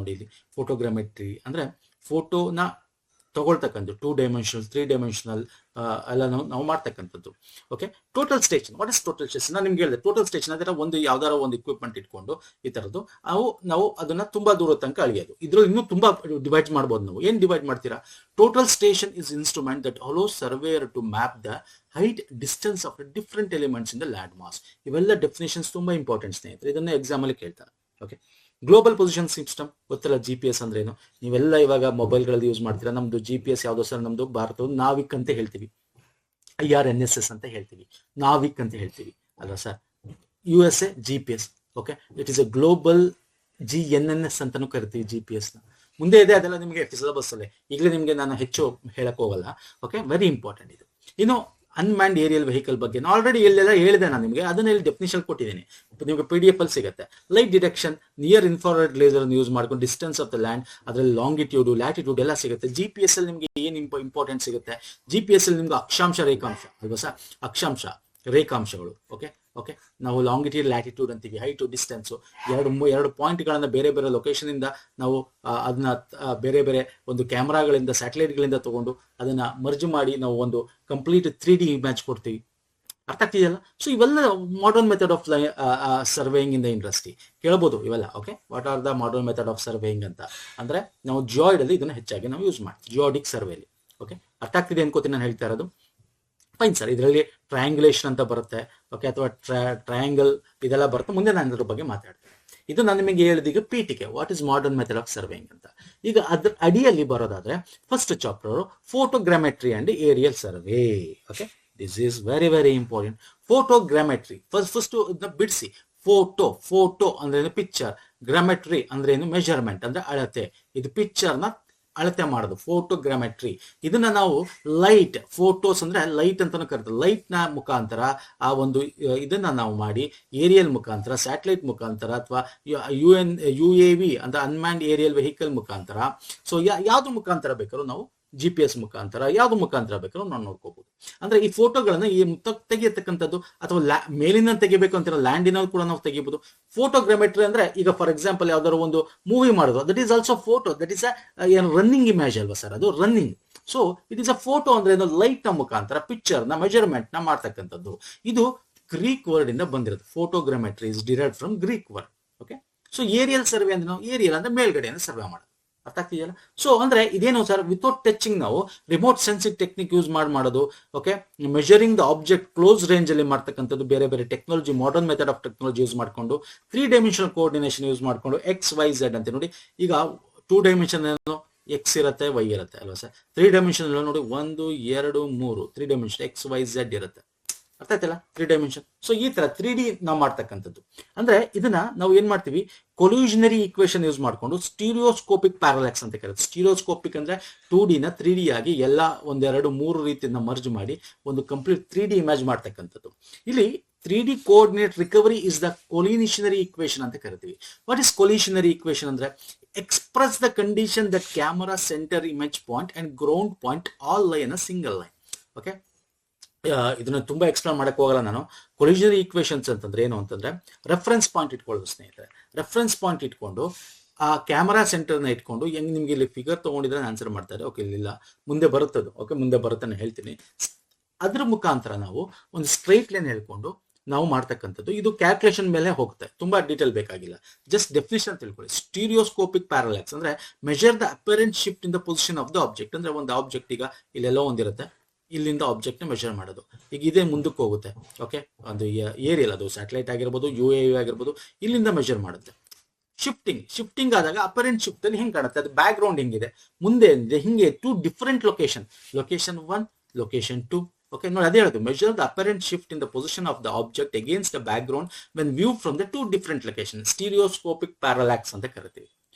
ಇಲ್ಲಿ ಫೋಟೋಗ್ರಾಮೆಟ್ರಿ ಅಂದ್ರೆ ಫೋಟೋನ ತಗೊಳ್ತಕ್ಕಂಥ 2 ಡೈಮೆನ್ಷನಲ್ 3 ಡೈಮೆನ್ಷನಲ್ ಎಲ್ಲ ನಾವು ಮಾಡ್ತಕ್ಕಂಥದ್ದು. Okay, total station. What is total station? ನಾನು ನಿಮ್ಗೆ ಹೇಳಿದೆ, ಟೋಟಲ್ ಸ್ಟೇಷನ್ ಅಂದ್ರೆ ಒಂದು ಯಾವ್ದಾರ ಒಂದು ಇಕ್ವಿಪ್ಮೆಂಟ್ ಇಟ್ಕೊಂಡು ಈ ತರದ್ದು ನಾವು ಅದನ್ನ ತುಂಬಾ ದೂರ ತನಕ ಅಳಿಯೋದು. ಇದ್ರಲ್ಲಿ ಇನ್ನೂ ತುಂಬಾ ಡಿವೈಡ್ ಮಾಡ್ಬೋದು. ನಾವು ಏನ್ ಡಿವೈಡ್ ಮಾಡ್ತೀರಾ? Total station is instrument that allows surveyor to map the height distance of different elements in the land mass. ಇವೆಲ್ಲ ಡೆಫಿನೇಷನ್ಸ್ ತುಂಬಾ ಇಂಪಾರ್ಟೆಂಟ್ ಸ್ನೇಹಿತರೆ, ಇದನ್ನ ಎಕ್ಸಾಮ್ ಅಲ್ಲಿ ಕೇಳ್ತಾರೆ. ಓಕೆ, ಗ್ಲೋಬಲ್ ಪೊಸಿಷನ್ ಸಿಸ್ಟಮ್ ಗೊತ್ತಲ್ಲ, GPS ಅಂದ್ರೆ ಏನು? ನೀವೆಲ್ಲ ಇವಾಗ ಮೊಬೈಲ್ಗಳಲ್ಲಿ ಯೂಸ್ ಮಾಡ್ತೀರಾ. ನಮ್ದು GPS ಯಾವ್ದೋ ಸರ್, ನಮ್ದು ಭಾರತದ ನಾವಿಕ್ ಅಂತ ಹೇಳ್ತೀವಿ, IRNSS ಅಂತ ಹೇಳ್ತೀವಿ, ನಾವಿಕ್ ಅಂತ ಹೇಳ್ತೀವಿ ಅಲ್ವಾ sir. USA GPS. Okay, it is A global GNNS ಅಂತಾನು ಕರಿತೀವಿ GPS ನ. ಮುಂದೆ ಇದೆ, ಅದೆಲ್ಲ ನಿಮಗೆ ಸಿಲೆಬಸ್ ಅಲ್ಲೇ, ಈಗಲೇ ನಿಮಗೆ ನಾನು ಹೆಚ್ಚು ಹೇಳಕ್ ಹೋಗಲ್ಲ. ಓಕೆ, ವೆರಿ ಇಂಪಾರ್ಟೆಂಟ್ ಇದು. ಇನ್ನು ಅನ್ಮ್ಯಾನ್ಡ್ ಏರಿಯಲ್ ವೆಹಿಕಲ್ ಬಗ್ಗೆ ಆಲ್ರೆಡಿ ಎಲ್ಲೆಲ್ಲ ಹೇಳಿದೆ ನಾನು ನಿಮಗೆ, ಅದನ್ನ ಇಲ್ಲಿ ಡೆಫಿನಿಷನ್ ಕೊಟ್ಟಿದ್ದೀನಿ, ನಿಮಗೆ PDF ಅಲ್ಲಿ ಸಿಗುತ್ತೆ. Light detection, near infrared laser use ಮಾಡ್ಕೊಂಡು ಡಿಸ್ಟೆನ್ಸ್ ಆಫ್ ದ ಲ್ಯಾಂಡ್, ಅದರಲ್ಲಿ ಲಾಂಗಿಟ್ಯೂಡ್, ಲ್ಯಾಟಿಟ್ಯೂಡ್ ಎಲ್ಲ ಸಿಗುತ್ತೆ. GPS ಅಲ್ಲಿ ನಿಮಗೆ ಏನು ಇಂಪಾರ್ಟೆಂಟ್ ಸಿಗುತ್ತೆ? GPS ಅಲ್ಲಿ ನಿಮ್ಗೆ ಅಕ್ಷಾಂಶ, ರೇಖಾಂಶ ಅಲ್ವಾ ಸರ್, ಅಕ್ಷಾಂಶ ರೇಖಾಂಶಗಳು. ಓಕೆ, ನಾವು ಲಾಂಗಿಟ್ಯೂಡ್, ಲ್ಯಾಟಿಟ್ಯೂಡ್ ಅಂತೀವಿ, ಹೈಟು, ಡಿಸ್ಟೆನ್ಸ್, ಎರಡು ಪಾಯಿಂಟ್ಗಳನ್ನ ಬೇರೆ ಬೇರೆ ಲೊಕೇಶನ್ ಇಂದ ನಾವು ಅದನ್ನ ಬೇರೆ ಬೇರೆ ಒಂದು ಕ್ಯಾಮ್ರಾಗಳಿಂದ, ಸ್ಯಾಟಲೈಟ್ಗಳಿಂದ ತಗೊಂಡು ಅದನ್ನ ಮರ್ಜ್ ಮಾಡಿ ನಾವು ಒಂದು ಕಂಪ್ಲೀಟ್ 3D ಇಮೇಜ್ ಕೊಡ್ತೀವಿ. ಅರ್ಥ ಆಗ್ತಿದೆಯಲ್ಲ? ಸೊ ಇವೆಲ್ಲ modern method of surveying in the industry ಕೇಳಬಹುದು ಇವೆಲ್ಲ. Okay, what are the modern method of surveying ಅಂತ ಅಂದ್ರೆ ನಾವು ಜಿಯಾಯ್ಡ್ ಅಲ್ಲಿ ಇದನ್ನ ಹೆಚ್ಚಾಗಿ ನಾವು ಯೂಸ್ ಮಾಡ್ತೀವಿ, ಜಿಯಾಡಿಕ್ ಸರ್ವೇಲಿ. ಓಕೆ, ಅರ್ಥ ಆಗ್ತಿದೆ ಅನ್ಕೋತೀನಿ ನಾನು ಹೇಳ್ತಾ ಇರೋದು. ಫೈನ್ ಸರ್, ಇದರಲ್ಲಿ ಟ್ರಯಾಂಗುಲೇಷನ್ ಅಂತ ಬರುತ್ತೆ. ಓಕೆ, ಅಥವಾ ಟ್ರಯಾಂಗಲ್ ಇದೆಲ್ಲ ಬರುತ್ತೆ. ಮುಂದೆ ನಾನು ಇದ್ರ ಬಗ್ಗೆ ಮಾತಾಡ್ತೇನೆ. ಇದು ನಾನು ನಿಮಗೆ ಹೇಳಿದೀಗ ಪೀಠಿಕೆ, what is modern method of surveying ಅಂತ. ಈಗ ಅದ್ರ ಅಡಿಯಲ್ಲಿ ಬರೋದಾದ್ರೆ first chapter photogrammetry and aerial survey. Okay, this is very very important. Photogrammetry first ಬಿಡಿಸಿ. ಫೋಟೋ ಅಂದ್ರೆ ಪಿಕ್ಚರ್, ಗ್ರಾಮೆಟ್ರಿ ಅಂದ್ರೆ ಏನು, ಮೆಜರ್ಮೆಂಟ್ ಅಂದ್ರೆ ಅಳತೆ. ಇದು ಪಿಕ್ಚರ್ ನ ಅಳತೆ ಮಾಡೋದು ಫೋಟೋಗ್ರಾಮೆಟ್ರಿ. ಇದನ್ನ ನಾವು ಲೈಟ್, ಫೋಟೋಸ್ ಅಂದ್ರೆ ಲೈಟ್ ಅಂತಾನು ಕರಿತೀವಿ. ಲೈಟ್ ನ ಮುಖಾಂತರ ಆ ಒಂದು ಇದನ್ನ ನಾವು ಮಾಡಿ, ಏರಿಯಲ್ ಮುಖಾಂತರ, ಸ್ಯಾಟಲೈಟ್ ಮುಖಾಂತರ, ಅಥವಾ UAV ಅಂತ ಅನ್ಮ್ಯಾನ್ಡ್ ಏರಿಯಲ್ ವೆಹಿಕಲ್ ಮುಖಾಂತರ. ಸೊ ಯಾವ್ದು ಮುಖಾಂತರ ಬೇಕಾದ್ರೂ ನಾವು GPS ಮುಖಾಂತರ, ಯಾವ್ದು ಮುಖಾಂತರ ಬೇಕಾದ್ರೂ ನಾವು ನೋಡ್ಕೋಬಹುದು. ಅಂದ್ರೆ ಈ ಫೋಟೋಗಳನ್ನ ಈ ತೆಗಿಯತಕ್ಕಂಥದ್ದು, ಅಥವಾ ಮೇಲಿನ ತೆಗಿಬೇಕು ಅಂತ ಲ್ಯಾಂಡಿನಲ್ಲಿ ಕೂಡ ನಾವು ತೆಗಿಬಹುದು. ಫೋಟೋಗ್ರಾಮೆಟ್ರಿ ಅಂದ್ರೆ ಈಗ ಫಾರ್ ಎಕ್ಸಾಂಪಲ್ ಯಾವ್ದಾದ್ರು ಒಂದು ಮೂವಿ ಮಾಡೋದು, that is also photo, that is ಏನು ರನ್ನಿಂಗ್ ಇಮೇಜ್ ಅಲ್ವಾ ಸರ್, ಅದು running. So it is a photo ಅಂದ್ರೆ ಏನು, ಲೈಟ್ ನ ಮುಖಾಂತರ ಪಿಕ್ಚರ್ ನ ಮೆಜರ್ಮೆಂಟ್ ನ ಮಾಡ್ತಕ್ಕಂಥದ್ದು. ಇದು ಗ್ರೀಕ್ ವರ್ಡ್ ಇಂದ ಬಂದಿರೋದು. Photogrammetry is derived from Greek word. Okay, so aerial survey ಅಂದ್ರೆ ನಾವು ಏರಿಯಲ್ ಅಂದ್ರೆ ಮೇಲ್ಗಡೆಯನ್ನು ಸರ್ವೆ ಮಾಡೋದು. ಅರ್ಥ ಆಗ್ತಿದೆಯಲ್ಲ? ಸೊ ಅಂದ್ರೆ ಇದೇನು ಸರ್, ವಿತೌಟ್ ಟಚಿಂಗ್ ನಾವು ರಿಮೋಟ್ ಸೆನ್ಸಿಂಗ್ ಟೆಕ್ನಿಕ್ ಯೂಸ್ ಮಾಡೋದು. Okay, measuring the object close range ಅಲ್ಲಿ ಮಾಡ್ತಕ್ಕಂಥದ್ದು. ಬೇರೆ ಬೇರೆ technology, modern method of technology use ಮಾಡ್ಕೊಂಡು, 3 ಡೈಮೆನ್ಷನಲ್ ಕೋಆರ್ಡಿನೇಷನ್ ಯೂಸ್ ಮಾಡ್ಕೊಂಡು, XYZ ಅಂತ ನೋಡಿ. ಈಗ 2 ಡೈಮೆನ್ಷನ್ X ಇರುತ್ತೆ, Y ಇರುತ್ತೆ ಅಲ್ವಾ ಸರ್. 3 ಡೈಮೆನ್ಷನ್ ನೋಡಿ, 1 2 3 3 ಡೈಮೆನ್ಷನ್ XYZ ಇರುತ್ತೆ. ಅರ್ಥ ಆಯ್ತಲ್ಲ, 3 ಡೈಮೆನ್ಷನ್. ಸೊ ಈ ತರ 3D ನಾವು ಮಾಡ್ತಕ್ಕಂಥದ್ದು. ಅಂದ್ರೆ ಇದನ್ನ ನಾವು ಏನ್ ಮಾಡ್ತೀವಿ, ಕೊಲ್ಯೂಷನರಿ ಈಕ್ವೇಶನ್ ಯೂಸ್ ಮಾಡ್ಕೊಂಡು ಸ್ಟೀರಿಯೋಸ್ಕೋಪಿಕ್ ಪ್ಯಾರಲ್ಯಾಕ್ಸ್ ಅಂತ ಕರೀತಾರೆ. ಸ್ಟೀರಿಯೋಸ್ಕೋಪಿಕ್ ಅಂದ್ರೆ 2D ನ 3D ಆಗಿ ಎಲ್ಲ 1 2 3 ರೀತಿಯಿಂದ ಮರ್ಜ್ ಮಾಡಿ ಒಂದು ಕಂಪ್ಲೀಟ್ 3D ಇಮೇಜ್ ಮಾಡ್ತಕ್ಕಂಥದ್ದು. ಇಲ್ಲಿ 3D coordinate recovery is the collinearity equation ಅಂತ ಕರಿತೀವಿ. ವಾಟ್ ಇಸ್ ಕೊಲ್ಯೂಷನರಿ ಈಕ್ವೇಶನ್ ಅಂದ್ರೆ express the condition that camera centre image point and ground point all lie in a single line. Okay, ಇದನ್ನ ತುಂಬಾ explain ಮಾಡಕ್ ಹೋಗಲ್ಲ ನಾನು. ಕೊಲ್ಯೂಷನರಿ ಈಕ್ವೇಶನ್ಸ್ ಅಂತಂದ್ರೆ ಏನು ಅಂತಂದ್ರೆ, ರೆಫರೆನ್ಸ್ ಪಾಯಿಂಟ್ ಇಟ್ಕೊಳ್ಳೋದು ಸ್ನೇಹಿತರೆ. ರೆಫರೆನ್ಸ್ ಪಾಯಿಂಟ್ ಇಟ್ಕೊಂಡು ಆ ಕ್ಯಾಮರಾ ಸೆಂಟರ್ನ ಇಟ್ಕೊಂಡು, ಹೆಂಗ್ ನಿಮ್ಗೆ ಇಲ್ಲಿ ಫಿಗರ್ ತಗೊಂಡಿದ್ರೆ ಆನ್ಸರ್ ಮಾಡ್ತಾರೆ. ಓಕೆ, ಇಲ್ಲ ಮುಂದೆ ಬರುತ್ತದು. ಓಕೆ, ಮುಂದೆ ಬರುತ್ತೆ, ನಾನು ಹೇಳ್ತೀನಿ. ಅದ್ರ ಮುಖಾಂತರ ನಾವು ಒಂದು ಸ್ಟ್ರೈಟ್ ಲೈನ್ ಹೇಳ್ಕೊಂಡು ನಾವು ಮಾಡ್ತಕ್ಕಂಥದ್ದು. ಇದು ಕ್ಯಾಲ್ಕುಲೇಷನ್ ಮೇಲೆ ಹೋಗುತ್ತೆ, ತುಂಬಾ ಡೀಟೇಲ್ ಬೇಕಾಗಿಲ್ಲ, ಜಸ್ಟ್ ಡೆಫಿನಿಷನ್ ತಿಳ್ಕೊಳ್ಳಿ. ಸ್ಟೀರಿಯೋಸ್ಕೋಪಿಕ್ ಪ್ಯಾರಲ್ಯಾಕ್ಸ್ ಅಂದ್ರೆ measure the apparent shift in the position of the object. ಅಂದ್ರೆ ಒಂದು ಆಬ್ಜೆಕ್ಟ್ ಈಗ ಇಲ್ಲೆಲ್ಲೋ ಒಂದಿರುತ್ತೆ, ಇಲ್ಲಿಂದ ಆಬ್ಜೆಕ್ಟ್ ನ ಮೆಜರ್ ಮಾಡೋದು. ಈಗ ಇದೇ ಮುಂದಕ್ಕೆ ಹೋಗುತ್ತೆ. ಓಕೆ, ಅದು ಏರಿಯಲ್, ಅದು ಸ್ಯಾಟಲೈಟ್ ಆಗಿರ್ಬೋದು, UAV ಆಗಿರ್ಬೋದು, ಇಲ್ಲಿಂದ ಮೆಜರ್ ಮಾಡುತ್ತೆ. ಶಿಫ್ಟಿಂಗ್ ಆದಾಗ ಅಪರೆಂಟ್ ಶಿಫ್ಟ್ ಅಲ್ಲಿ ಹೆಂಗ್ ಕಾಣುತ್ತೆ, ಅದು ಬ್ಯಾಕ್ ಗ್ರೌಂಡ್ ಹಿಂಗಿದೆ, ಮುಂದೆ ಹಿಂಗೆ 2 ಡಿಫರೆಂಟ್ ಲೊಕೇಶನ್ 1, ಲೊಕೇಶನ್ 2. ಓಕೆ, ನೋಡಿ ಅದೇ ಹೇಳೋದು, measure the apparent shift in the position of the object against the background when view from the 2 different location, stereoscopic parallax ಅಂತ ಕರಿತೀವಿ.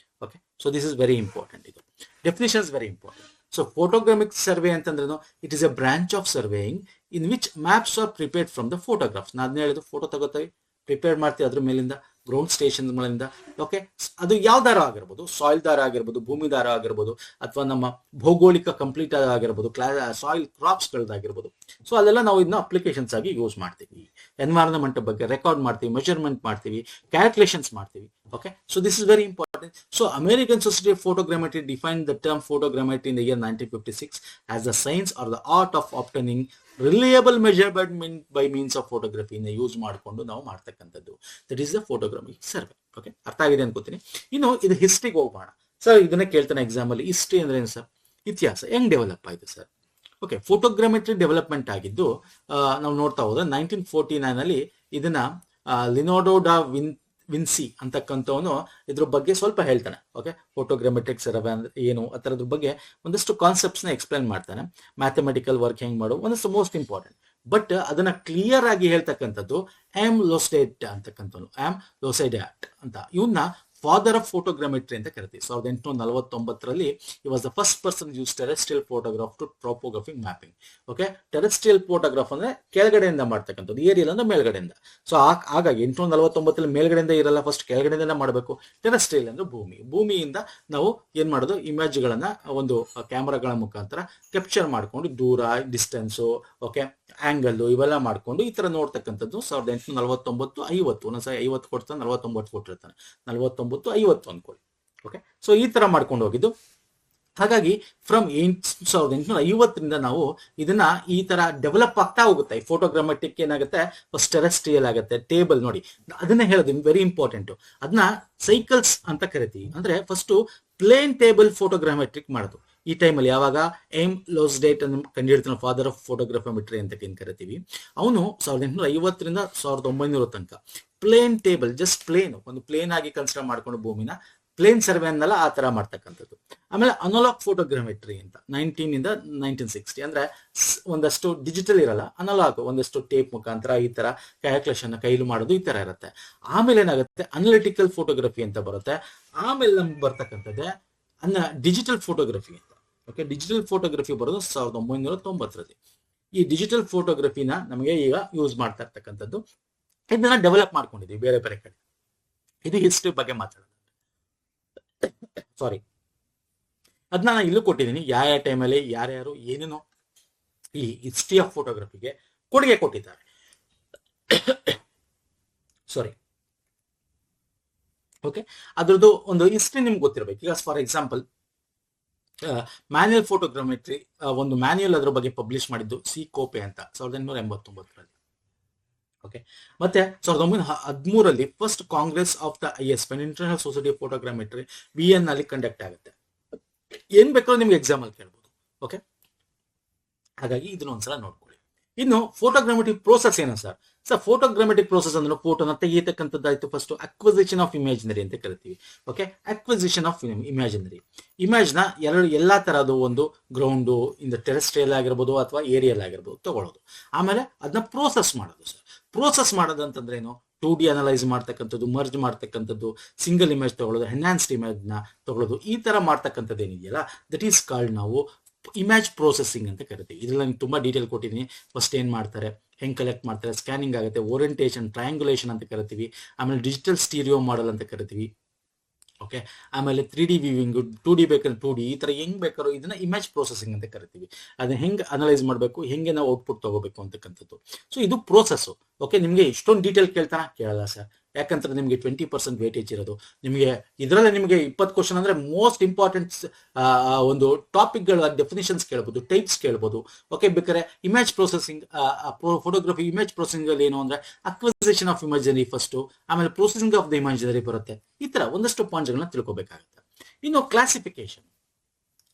Okay, so this is very important. ಇದು definition is very important. So photogrammetric survey ಅಂತಂದ್ರೆ it is a branch of surveying in which maps are prepared from the photographs. ನಾನು ಹೇಳಿದ್ದು, photo ತಗೋತೀವಿ, prepare ಮಾಡ್ತೀವಿ, ಅದ್ರ ಮೇಲಿಂದ ಗ್ರೌಂಡ್ ಸ್ಟೇಷನ್ ಮೇಲಿಂದ. Okay, ಅದು ಯಾವ ದಾರ ಆಗಿರ್ಬೋದು, ಸಾಯಿಲ್ ದಾರ ಆಗಿರ್ಬೋದು, ಭೂಮಿ ದಾರ ಆಗಿರ್ಬೋದು, ಅಥವಾ ನಮ್ಮ ಭೌಗೋಳಿಕ ಕಂಪ್ಲೀಟ್ ಆಗಿರ್ಬೋದು, ಸಾಯಿಲ್ ಕ್ರಾಪ್ಸ್ ಗಳದಾಗಿರ್ಬೋದು. ಸೊ ಅಲ್ಲೆಲ್ಲ ನಾವು ಇದನ್ನ ಅಪ್ಲಿಕೇಶನ್ಸ್ ಆಗಿ ಯೂಸ್ ಮಾಡ್ತೀವಿ. ಎನ್ವೈರನ್ಮೆಂಟ್ ಬಗ್ಗೆ ರೆಕಾರ್ಡ್ ಮಾಡ್ತೀವಿ, ಮೆಜರ್ಮೆಂಟ್ ಮಾಡ್ತೀವಿ, ಕ್ಯಾಲ್ಕುಲೇಷನ್ಸ್ ಮಾಡ್ತೀವಿ. Okay, so this is very important. So American Society of Photogrammetry defined the term photogrammetry in the year 1956 as the science or the art of obtaining reliable measurement by means of photography ಇಂದ use ಮಾಡಿಕೊಂಡು ನಾವು ಮಾಡ್ತಕ್ಕಂಥದ್ದು. That is the photogrammetric survey. Okay, ಅರ್ಥ ಆಗಿದೆ ಅನ್ಕೋತೀನಿ. ಇನ್ನು ಇದು ಹಿಸ್ಟ್ರಿಗೆ ಹೋಗೋಣ ಸರ್. ಇದನ್ನ ಕೇಳ್ತಾನೆ ಎಕ್ಸಾಮ್ ಅಲ್ಲಿ, ಹಿಸ್ಟ್ರಿ ಅಂದ್ರೆ ಏನು ಸರ್? ಇತಿಹಾಸ ಹೆಂಗ್ ಡೆವಲಪ್ ಆಯ್ತು ಸರ್? ಓಕೆ, ಫೋಟೋಗ್ರಾಮೆಟ್ರಿ ಡೆವಲಪ್ಮೆಂಟ್ ಆಗಿದ್ದು ನಾವು ನೋಡ್ತಾ ಹೋದ 1949 ಅಲ್ಲಿ ಇದನ್ನ ಲಿನಾರ್ಡೋ ಡಾ ವಿನ್ಸಿ ಅಂತಕ್ಕಂಥವನು ಇದ್ರ ಬಗ್ಗೆ ಸ್ವಲ್ಪ ಹೇಳ್ತಾನೆ. ಓಕೆ, ಫೋಟೋಗ್ರಾಮೆಟ್ರಿಕ್ ಸರ್ವೆ ಅಂದ್ರೆ ಏನು, ಆ ಥರದ್ರ ಬಗ್ಗೆ ಒಂದಷ್ಟು ಕಾನ್ಸೆಪ್ಟ್ಸ್ ನ ಎಕ್ಸ್ಪ್ಲೈನ್ ಮಾಡ್ತಾನೆ. ಮ್ಯಾಥಮೆಟಿಕಲ್ ವರ್ಕ್ ಹೆಂಗ್ ಮಾಡೋ ಒಂದಷ್ಟು ಮೋಸ್ಟ್ ಇಂಪಾರ್ಟೆಂಟ್. ಬಟ್ ಅದನ್ನ ಕ್ಲಿಯರ್ ಆಗಿ ಹೇಳ್ತಕ್ಕಂಥದ್ದು ಆಮ್ ಲೋಸೈಡ್ ಅಂತಕ್ಕಂಥವ್ನು, ಆಮ್ ಲೋಸೈಡ್ಯಾಟ್ ಅಂತ. ಇವನ್ನ ಫಾದರ್ ಆಫ್ ಫೋಟೋಗ್ರಾಮೆಟ್ರಿ ಅಂತ ಕರಿತೀವಿ. 1849 he was the first person to use terrestrial photograph to topographic mapping. Okay, terrestrial photograph ಅಂದ್ರೆ ಕೆಳಗಡೆಯಿಂದ ಮಾಡ್ತಕ್ಕಂಥದ್ದು, ಏರಿಯಲ್ ಅಂದ್ರೆ ಮೇಲ್ಗಡೆಯಿಂದ. ಸೊ ಹಾಗಾಗಿ 1849 ಮೇಲ್ಗಡೆಯಿಂದ ಇರಲ್ಲ, ಫಸ್ಟ್ ಕೆಳಗಡೆಯಿಂದ ಮಾಡಬೇಕು. ಟೆರೆಸ್ಟ್ರಿಯಲ್ ಅಂದ್ರೆ ಭೂಮಿಯಿಂದ ನಾವು ಏನ್ ಮಾಡೋದು, ಇಮೇಜ್ ಗಳನ್ನ ಒಂದು ಕ್ಯಾಮರಾಗಳ ಮುಖಾಂತರ ಕ್ಯಾಪ್ಚರ್ ಮಾಡ್ಕೊಂಡು ದೂರ, ಡಿಸ್ಟೆನ್ಸು, ಓಕೆ, ಆಂಗಲ್ ಇವೆಲ್ಲ ಮಾಡ್ಕೊಂಡು ಈ ತರ ನೋಡ್ತಕ್ಕಂಥದ್ದು. 1849, 50, ಒಂದೊಂದ್ಸರಿ 50 ಕೊಡ್ತಾನೆ, 49 ಕೊಟ್ಟಿರ್ತಾನೆ, 49, 50 ಅನ್ಕೊಳ್ಳಿ. ಓಕೆ, ಸೊ ಈ ತರ ಮಾಡ್ಕೊಂಡು ಹೋಗಿದ್ದು. ಹಾಗಾಗಿ ಫ್ರಮ್ 1850 ನಾವು ಇದನ್ನ ಈ ತರ ಡೆವಲಪ್ ಆಗ್ತಾ ಹೋಗುತ್ತೆ. ಈ ಫೋಟೋಗ್ರಾಮೆಟ್ರಿಕ್ ಏನಾಗುತ್ತೆ, ಫಸ್ಟ್ ಟೆರೆಸ್ಟ್ರಿಯಲ್ ಆಗುತ್ತೆ. ಟೇಬಲ್ ನೋಡಿ, ಅದನ್ನ ಹೇಳೋದು ವೆರಿ ಇಂಪಾರ್ಟೆಂಟ್. ಅದನ್ನ ಸೈಕಲ್ಸ್ ಅಂತ ಕರಿತೀವಿ. ಅಂದ್ರೆ ಫಸ್ಟ್ ಪ್ಲೇನ್ ಟೇಬಲ್ ಫೋಟೋಗ್ರಾಮೆಟ್ರಿಕ್ ಮಾಡೋದು. ಈ ಟೈಮಲ್ಲಿ ಯಾವಾಗ ಎಮ್ ಲೋಸ್ಡೇಟ್ ಅನ್ನು ಕಂಡುಹಿಡ್ತಾನೆ, ಫಾದರ್ ಆಫ್ ಫೋಟೋಗ್ರಾಫಮೆಟ್ರಿ ಅಂತ ಏನ್ ಕರಿತೀವಿ, ಅವನು 1850 1900 ತನಕ ಪ್ಲೇನ್ ಟೇಬಲ್, ಜಸ್ಟ್ ಪ್ಲೇನ್, ಒಂದು ಪ್ಲೇನ್ ಆಗಿ ಕನ್ಸಿಡರ್ ಮಾಡ್ಕೊಂಡು ಭೂಮಿನ ಪ್ಲೇನ್ ಸರ್ವೆ ಅನ್ನಲ್ಲ ಆ ತರ ಮಾಡ್ತಕ್ಕಂಥದ್ದು. ಆಮೇಲೆ ಅನಲಾಗ್ ಫೋಟೋಗ್ರಾಮೆಟ್ರಿ ಅಂತ 1960 ಅಂದ್ರೆ ಒಂದಷ್ಟು ಡಿಜಿಟಲ್ ಇರಲ್ಲ, ಅನಲಾಗ್ ಒಂದಷ್ಟು ಟೇಪ್ ಮುಖಾಂತರ ಈ ತರ ಕ್ಯಾಲ್ಕುಲೇಷನ್ ಕೈಲು ಮಾಡೋದು ಈ ತರ ಇರುತ್ತೆ. ಆಮೇಲೆ ಏನಾಗುತ್ತೆ, ಅನಲಿಟಿಕಲ್ ಫೋಟೋಗ್ರಫಿ ಅಂತ ಬರುತ್ತೆ. ಆಮೇಲೆ ನಮ್ಗೆ ಬರ್ತಕ್ಕಂಥದ್ದೇ ಡಿಜಿಟಲ್ ಫೋಟೋಗ್ರಫಿ ಅಂತ. ಓಕೆ, ಡಿಜಿಟಲ್ ಫೋಟೋಗ್ರಫಿ ಬರೋದು 1990. ಈ ಡಿಜಿಟಲ್ ಫೋಟೋಗ್ರಫಿನ ನಮಗೆ ಈಗ ಯೂಸ್ ಮಾಡ್ತಾ ಇರ್ತಕ್ಕಂಥದ್ದು. ಇದನ್ನ ಡೆವಲಪ್ ಮಾಡ್ಕೊಂಡಿದ್ದೀವಿ ಬೇರೆ ಬೇರೆ ಕಡೆ. ಇದು ಹಿಸ್ಟ್ರಿ ಬಗ್ಗೆ ಮಾತಾಡೋದು. ಸಾರಿ, ಅದನ್ನ ನಾನು ಇಲ್ಲೂ ಕೊಟ್ಟಿದ್ದೀನಿ. ಯಾವ ಟೈಮಲ್ಲಿ ಯಾರ್ಯಾರು ಏನೇನೋ ಈ ಹಿಸ್ಟ್ರಿ ಆಫ್ ಫೋಟೋಗ್ರಫಿಗೆ ಕೊಡುಗೆ ಕೊಟ್ಟಿದ್ದಾರೆ. ಸಾರಿ, ಓಕೆ, ಅದ್ರದ್ದು ಒಂದು ಹಿಸ್ಟ್ರಿ ನಿಮ್ಗೆ ಗೊತ್ತಿರಬೇಕು. ಈಗ ಫಾರ್ ಎಕ್ಸಾಂಪಲ್ ಮ್ಯಾನ್ಯಲ್ ಫೋಟೋಗ್ರಾಮೆಟ್ರಿ ಒಂದು ಮ್ಯಾನ್ಯಲ್ ಅದ್ರ ಬಗ್ಗೆ ಪಬ್ಲಿಷ್ ಮಾಡಿದ್ದು ಸಿ ಕೋಪೆ ಅಂತ 1889. ಓಕೆ, ಮತ್ತೆ 1913 first congress of the ISPN international society of photogrammetry BN ಅಲ್ಲಿ ಕಂಡಕ್ಟ್ ಆಗುತ್ತೆ. ಏನ್ ಬೇಕಾದ್ರೂ ನಿಮ್ಗೆ ಎಕ್ಸಾಮ್ ಅಲ್ಲಿ ಕೇಳ್ಬೋದು. ಓಕೆ, ಹಾಗಾಗಿ ಇದನ್ನ ಒಂದ್ಸಲ ನೋಡ್ಕೊಳ್ಳಿ. ಇನ್ನು ಫೋಟೋಗ್ರಾಮೆಟ್ರಿಕ್ ಪ್ರೋಸೆಸ್ ಏನು ಸರ್? ಫೋಟೋಗ್ರಾಮೆಟ್ರಿಕ್ ಪ್ರೋಸೆಸ್ ಅಂದ್ರೆ ಫೋಟೋನ ತೆಗೆಯತಕ್ಕಂಥದ್ದಾಯ್ತು. ಫಸ್ಟ್ ಅಕ್ವಿಸಿಷನ್ ಆಫ್ ಇಮೇಜಿನರಿ ಅಂತ ಕರಿತೀವಿ. Okay, acquisition of imaginary, image ನ ಎಲ್ಲಾ ತರಹದ ಒಂದು ಗ್ರೌಂಡು ಇಂದ ಟೆರೆಸ್ಟ್ರಿಯಲ್ ಆಗಿರ್ಬೋದು ಅಥವಾ ಏರಿಯಲ್ ಆಗಿರ್ಬೋದು ತಗೊಳ್ಳೋದು. ಆಮೇಲೆ ಅದನ್ನ ಪ್ರೋಸೆಸ್ ಮಾಡೋದು ಸರ್. ಪ್ರೋಸೆಸ್ ಮಾಡೋದು ಅಂತಂದ್ರೆ ಏನು, 2D ಅನಲೈಸ್ ಮಾಡ್ತಕ್ಕಂಥದ್ದು, ಮರ್ಜ್ ಮಾಡ್ತಕ್ಕಂಥದ್ದು, ಸಿಂಗಲ್ ಇಮೇಜ್ ತಗೊಳ್ಳೋದು, ಎನ್ಹಾನ್ಸ್ಡ್ ಇಮೇಜ್ ನ ತಗೊಳ್ಳೋದು, ಈ ತರ ಮಾಡ್ತಕ್ಕಂಥದ್ದು ಏನಿದೆಯಲ್ಲ, ದಟ್ ಈಸ್ ಕಾಲ್ಡ್ ನಾವು ಇಮೇಜ್ ಪ್ರೊಸೆಸಿಂಗ್ ಅಂತ ಕರಿತೀವಿ. ಇದ್ರಲ್ಲಿ ನಾನು ತುಂಬಾ ಡೀಟೇಲ್ ಕೊಟ್ಟಿದ್ದೀನಿ. ಫಸ್ಟ್ ಏನ್ ಮಾಡ್ತಾರೆ, ಹೆಂಗ್ ಕಲೆಕ್ಟ್ ಮಾಡ್ತಾರೆ, ಸ್ಕ್ಯಾನಿಂಗ್ ಆಗುತ್ತೆ, ಓರಿಯಂಟೇಷನ್, ಟ್ರಯಾಂಗುಲೇಷನ್ ಅಂತ ಕರಿತೀವಿ. ಆಮೇಲೆ ಡಿಜಿಟಲ್ ಸ್ಟೀರಿಯೋ ಮಾಡೆಲ್ ಅಂತ ಕರಿತೀವಿ. ಓಕೆ, ಆಮೇಲೆ 3D ವಿವಿಂಗ್, 2D ಬೇಕಾದ್ರೆ 2D, ಈ ತರ ಹೆಂಗ್ ಬೇಕಾದ್ರೂ ಇದನ್ನ ಇಮೇಜ್ ಪ್ರೊಸೆಸಿಂಗ್ ಅಂತ ಕರಿತೀವಿ. ಅದನ್ನ ಹೆಂಗ್ ಅನಲೈಸ್ ಮಾಡಬೇಕು, ಹೆಂಗೆ ನಾವು ಔಟ್ಪುಟ್ ತಗೋಬೇಕು ಅಂತಕ್ಕಂಥದ್ದು. ಸೊ ಇದು ಪ್ರೋಸೆಸ್. ಓಕೆ, ನಿಮ್ಗೆ ಇಷ್ಟೊಂದು ಡೀಟೇಲ್ ಕೇಳ್ತಾನ? ಕೇಳಲ್ಲ ಸರ್. ಯಾಕಂದ್ರೆ ನಿಮಗೆ 20% ವೇಟೇಜ್ ಇರೋದು. ನಿಮಗೆ ಇದರಲ್ಲಿ ನಿಮಗೆ 20 ಕ್ವಶನ್ ಅಂದ್ರೆ ಮೋಸ್ಟ್ ಇಂಪಾರ್ಟೆಂಟ್ ಒಂದು ಟಾಪಿಕ್ಗಳ ಡೆಫಿನೇಷನ್ಸ್ ಕೇಳ್ಬೋದು, ಟೈಪ್ಸ್ ಕೇಳ್ಬೋದು. ಓಕೆ, ಬೇಕಾದ್ರೆ image processing, photography image processing ಅಲ್ಲಿ ಏನು ಅಂದ್ರೆ ಅಕ್ವಿಸಿಷನ್ ಆಫ್ ಇಮೇಜರಿ ಫಸ್ಟ್, ಆಮೇಲೆ ಪ್ರೊಸೆಸಿಂಗ್ ಆಫ್ ದ ಇಮೇಜರಿ ಬರುತ್ತೆ. ಈ ತರ ಒಂದಷ್ಟು ಪಾಯಿಂಟ್ಸ್ ಗಳನ್ನ ತಿಳ್ಕೊಬೇಕಾಗುತ್ತೆ. ಇನ್ನು ಕ್ಲಾಸಿಫಿಕೇಶನ್,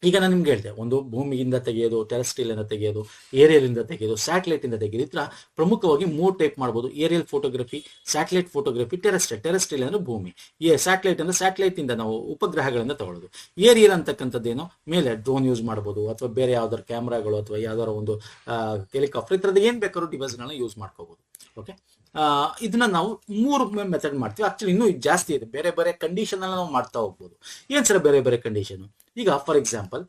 ಈಗ ನಾನು ನಿಮ್ಗೆ ಹೇಳಿದೆ, ಒಂದು ಭೂಮಿಯಿಂದ ತೆಗೆಯೋದು, ಟೆರೆಸ್ಟ್ರಿಯಲ್ ಇಂದ ತೆಗೆಯೋದು, ಏರಿಯಲ್ ಇಂದ ತೆಗೆಯೋದು, ಸ್ಯಾಟಲೈಟ್ ಇಂದ ತೆಗೆಯೋದು. ಈ ತರ ಪ್ರಮುಖವಾಗಿ 3 ಟೈಪ್ ಮಾಡ್ಬೋದು: aerial photography, satellite photography, terrestrial ಅಂದ್ರೆ ಭೂಮಿ. ಈ ಸ್ಯಾಟಲೈಟ್ ಅಂದ್ರೆ ಸ್ಯಾಟಲೈಟ್ ಇಂದ ನಾವು ಉಪಗ್ರಹಗಳಿಂದ ತಗೊಳ್ಳೋದು. ಏರಿಯಲ್ ಅಂತಕ್ಕಂಥದ್ದೇನೋ ಮೇಲೆ ಡ್ರೋನ್ ಯೂಸ್ ಮಾಡ್ಬೋದು, ಅಥವಾ ಬೇರೆ ಯಾವ್ದಾದ್ರು ಕ್ಯಾಮ್ರಾಗಳು, ಅಥವಾ ಯಾವ್ದಾರ ಒಂದು ಹೆಲಿಕಾಪ್ಟರ್, ಈ ತರದ್ದು ಏನ್ ಬೇಕಾದ್ರೂ ಡಿವೈಸ್ಗಳನ್ನ ಯೂಸ್ ಮಾಡ್ಕೋಬಹುದು. ಓಕೆ, ಇದನ್ನ ನಾವು 3 ಮೆಥಡ್ ಮಾಡ್ತೀವಿ. ಆಕ್ಚುಲಿ ಇನ್ನೂ ಜಾಸ್ತಿ ಇದೆ, ಬೇರೆ ಬೇರೆ ಕಂಡೀಷನ್ ಅಲ್ಲಿ ನಾವು ಮಾಡ್ತಾ ಹೋಗ್ಬೋದು. ಏನ್ ಸರ್ ಬೇರೆ ಬೇರೆ ಕಂಡೀಷನ್? ಈಗ for example,